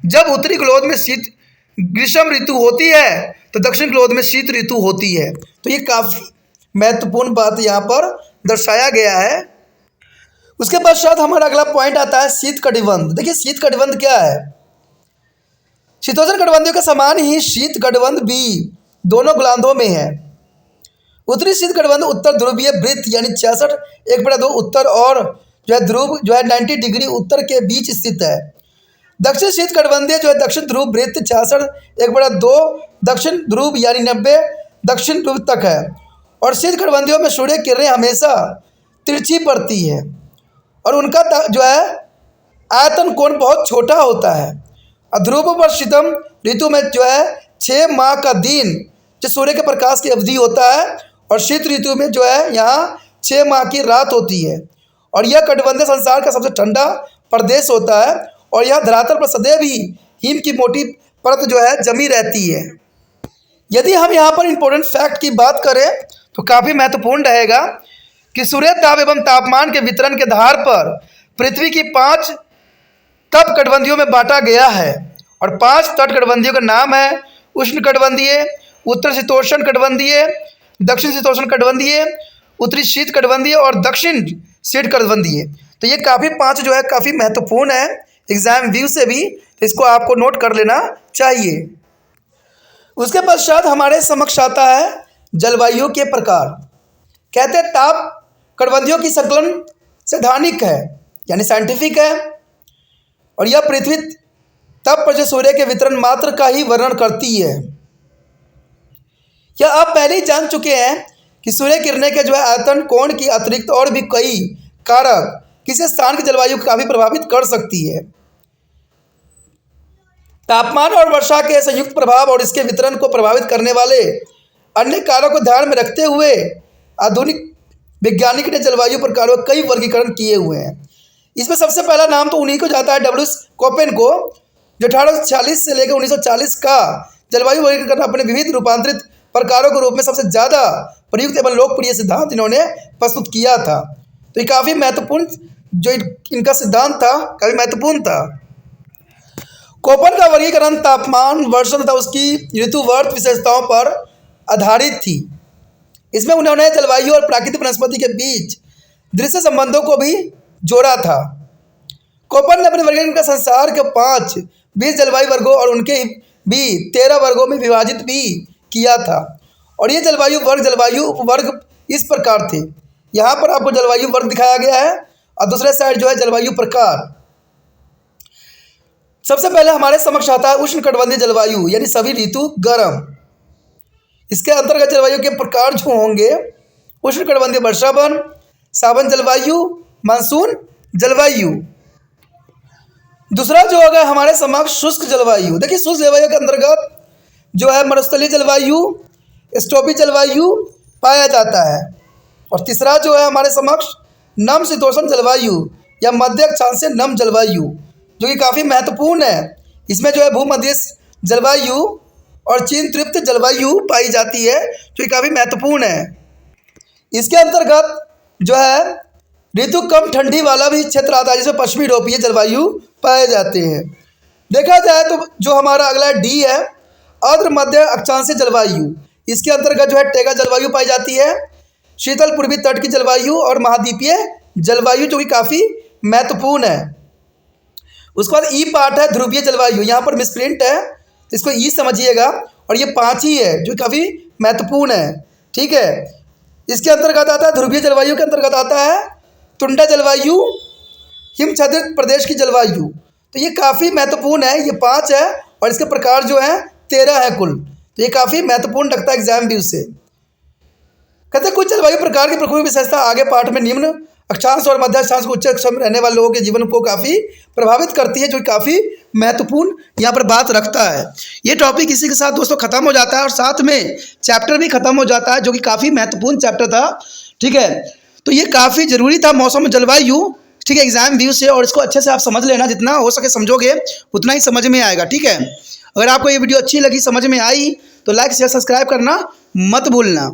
जब उत्तरी गोलार्ध में शीत ग्रीष्म ऋतु होती है तो दक्षिण गोलार्ध में शीत ऋतु होती है। तो ये काफ़ी महत्वपूर्ण बात यहाँ पर दर्शाया गया है। उसके पश्चात हमारा अगला पॉइंट आता है शीत कटिबंध। देखिए शीत कटिबंध क्या है। शीतोष्ण कटिबंधियों के समान ही शीत कटिबंध भी दोनों गोलार्धों में है। उत्तरी शीत कटिबंध उत्तर ध्रुवीय वृत्त यानी 66.1/2 उत्तर और जो है ध्रुव जो है 90 डिग्री उत्तर के बीच स्थित है। दक्षिण शीत कटिबंधीय जो है दक्षिण ध्रुव वृत्त 66.1/2 दक्षिण ध्रुव यानी 90 दक्षिण ध्रुव तक है और शीत कटिबंधियों में सूर्य किरणें हमेशा तिरछी पड़ती है और उनका जो है आयतन कोण बहुत छोटा होता है। ध्रुव पर शीतम ऋतु में जो है 6 माह का दिन जो सूर्य के प्रकाश की अवधि होता है और शीत ऋतु में जो है यहाँ 6 माह की रात होती है। और यह कटिबंध संसार का सबसे ठंडा प्रदेश होता है और यह धरातल पर सदैव ही हिम की मोटी परत जो है जमी रहती है। यदि हम यहाँ पर इम्पोर्टेंट फैक्ट की बात करें तो काफ़ी महत्वपूर्ण रहेगा कि सूर्य ताप एवं तापमान के वितरण के आधार पर पृथ्वी की 5 तप कटिबंधियों में बांटा गया है और 5 तट कटिबंधियों का नाम है उष्ण कटिबंधीय, उत्तर शीतोष्ण कटिबंधीय, दक्षिण शीतोष्ण कटिबंधीय, उत्तरी शीत कटिबंधीय और दक्षिण शीत कटिबंधीय। तो ये काफ़ी 5 जो है काफ़ी महत्वपूर्ण है एग्जाम व्यू से भी, तो इसको आपको नोट कर लेना चाहिए। उसके पश्चात हमारे समक्ष आता है जलवायु के प्रकार। कहते हैं ताप कटिबंधियों की संकलन सैद्धांतिक है यानी साइंटिफिक है और यह पृथ्वी तप पर जो सूर्य के वितरण मात्र का ही वर्णन करती है। यह आप पहले ही जान चुके हैं कि सूर्य किरणें के जो है आयतन कोण की अतिरिक्त और भी कई कारक किसी स्थान की जलवायु को काफ़ी प्रभावित कर सकती है। तापमान और वर्षा के संयुक्त प्रभाव और इसके वितरण को प्रभावित करने वाले अन्य कारकों को ध्यान में रखते हुए आधुनिक वैज्ञानिक ने जलवायु प्रकारों का कई वर्गीकरण किए हुए हैं। इसमें सबसे पहला नाम तो उन्हीं को जाता है, डब्ल्यू कोपेन को, जो 1846 से लेकर 1940 का जलवायु वर्गीकरण अपने विविध रूपांतरित प्रकारों के रूप में सबसे ज़्यादा प्रयुक्त एवं लोकप्रिय सिद्धांत इन्होंने प्रस्तुत किया था। तो ये काफ़ी महत्वपूर्ण, जो इनका सिद्धांत था काफ़ी महत्वपूर्ण था। कोपन का वर्गीकरण तापमान, वर्षण तथा उसकी ऋतुवर्त विशेषताओं पर आधारित थी। इसमें उन्होंने जलवायु और प्राकृतिक वनस्पति के बीच दृश्य संबंधों को भी जोड़ा था। कोपन ने अपने वर्गीकरण का संसार के 20 जलवायु वर्गों और उनके भी 13 वर्गों में विभाजित भी किया था। और ये जलवायु वर्ग इस प्रकार थे। यहाँ पर आपको जलवायु वर्ग दिखाया गया है और दूसरे साइड जो है जलवायु प्रकार। सबसे पहले हमारे समक्ष आता है उष्णकटिबंधीय जलवायु, यानी सभी ऋतु गर्म। इसके अंतर्गत जलवायु के प्रकार जो होंगे, उष्णकटिबंधीय वर्षावन, सावन जलवायु, मानसून जलवायु। दूसरा जो होगा हमारे समक्ष शुष्क जलवायु। देखिए शुष्क जलवायु के अंतर्गत जो है मरुस्थलीय जलवायु, स्ट्रॉपी जलवायु पाया जाता है। और तीसरा जो है हमारे समक्ष नम शीतोष्ण जलवायु या मध्य अक्षांशीय नम जलवायु, जो कि काफ़ी महत्वपूर्ण है। इसमें जो है भूमध्य जलवायु और चीन तृप्त जलवायु पाई जाती है, जो कि काफ़ी महत्वपूर्ण है। इसके अंतर्गत जो है ऋतु कम ठंडी वाला भी क्षेत्र आता है, जिसमें पश्चिमी यूरोपीय जलवायु पाए जाते हैं। देखा जाए तो जो हमारा अगला डी है आर्द्र मध्य अक्षांशीय जलवायु। इसके अंतर्गत जो है टेगा जलवायु पाई जाती है, शीतल पूर्वी तट की जलवायु और महाद्वीपीय जलवायु, जो कि काफ़ी महत्वपूर्ण है। उसके बाद ई पार्ट है ध्रुवीय जलवायु। यहाँ पर मिसप्रिंट है, तो इसको ई समझिएगा। और ये 5 ही है जो काफ़ी महत्वपूर्ण है, ठीक है। इसके अंतर्गत आता है ध्रुवीय जलवायु के अंतर्गत आता है तुंडा जलवायु, हिमच्छादित प्रदेश की जलवायु। तो ये काफ़ी महत्वपूर्ण है, ये 5 है और इसके प्रकार जो है 13 है कुल। तो ये काफ़ी महत्वपूर्ण लगता है एग्जाम व्यू से। कहते हैं कुछ जलवायु प्रकार की प्रकृति विशेषता आगे पाठ में निम्न अक्षांश और मध्य अक्षांश को उच्च अक्षांश में रहने वाले लोगों के जीवन को काफ़ी प्रभावित करती है, जो काफ़ी महत्वपूर्ण यहाँ पर बात रखता है। ये टॉपिक इसी के साथ दोस्तों खत्म हो जाता है और साथ में चैप्टर भी खत्म हो जाता है, जो कि काफ़ी महत्वपूर्ण चैप्टर था, ठीक है। तो ये काफ़ी ज़रूरी था मौसम जलवायु, ठीक है, एग्जाम व्यू से। और इसको अच्छे से आप समझ लेना, जितना हो सके समझोगे उतना ही समझ में आएगा, ठीक है। अगर आपको ये वीडियो अच्छी लगी, समझ में आई, तो लाइक शेयर सब्सक्राइब करना मत भूलना।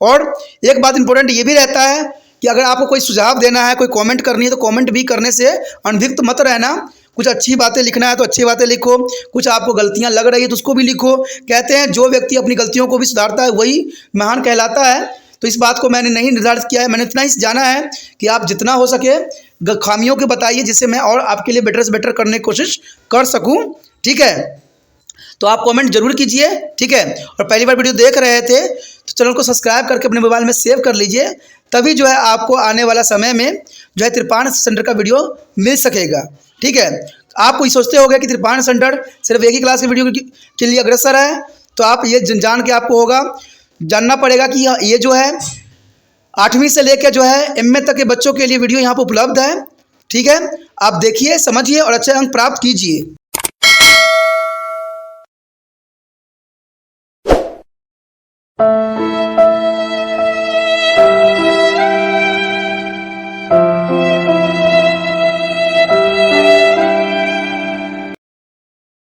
और एक बात इंपॉर्टेंट ये भी रहता है कि अगर आपको कोई सुझाव देना है, कोई कमेंट करनी है, तो कमेंट भी करने से अनभिक्त मत रहना। कुछ अच्छी बातें लिखना है तो अच्छी बातें लिखो, कुछ आपको गलतियां लग रही है तो उसको भी लिखो। कहते हैं जो व्यक्ति अपनी गलतियों को भी सुधारता है वही महान कहलाता है। तो इस बात को मैंने नहीं निर्धारित किया है, मैंने इतना ही जाना है कि आप जितना हो सके खामियों के बताइए, जिससे मैं और आपके लिए बेटर से बेटर करने की कोशिश कर सकूँ, ठीक है। तो आप कमेंट जरूर कीजिए, ठीक है। और पहली बार वीडियो देख रहे थे तो चैनल को सब्सक्राइब करके अपने मोबाइल में सेव कर लीजिए, तभी जो है आपको आने वाला समय में जो है त्रिपाण सेंटर का वीडियो मिल सकेगा, ठीक है। आप कोई सोचते होंगे कि त्रिपाण सेंटर सिर्फ एक ही क्लास के वीडियो के लिए अग्रसर है, तो आप ये जान के आपको होगा जानना पड़ेगा कि ये जो है 8वीं से लेकर जो है MA तक के बच्चों के लिए वीडियो यहाँ पर उपलब्ध है, ठीक है। आप देखिए, समझिए और अच्छे अंक प्राप्त कीजिए।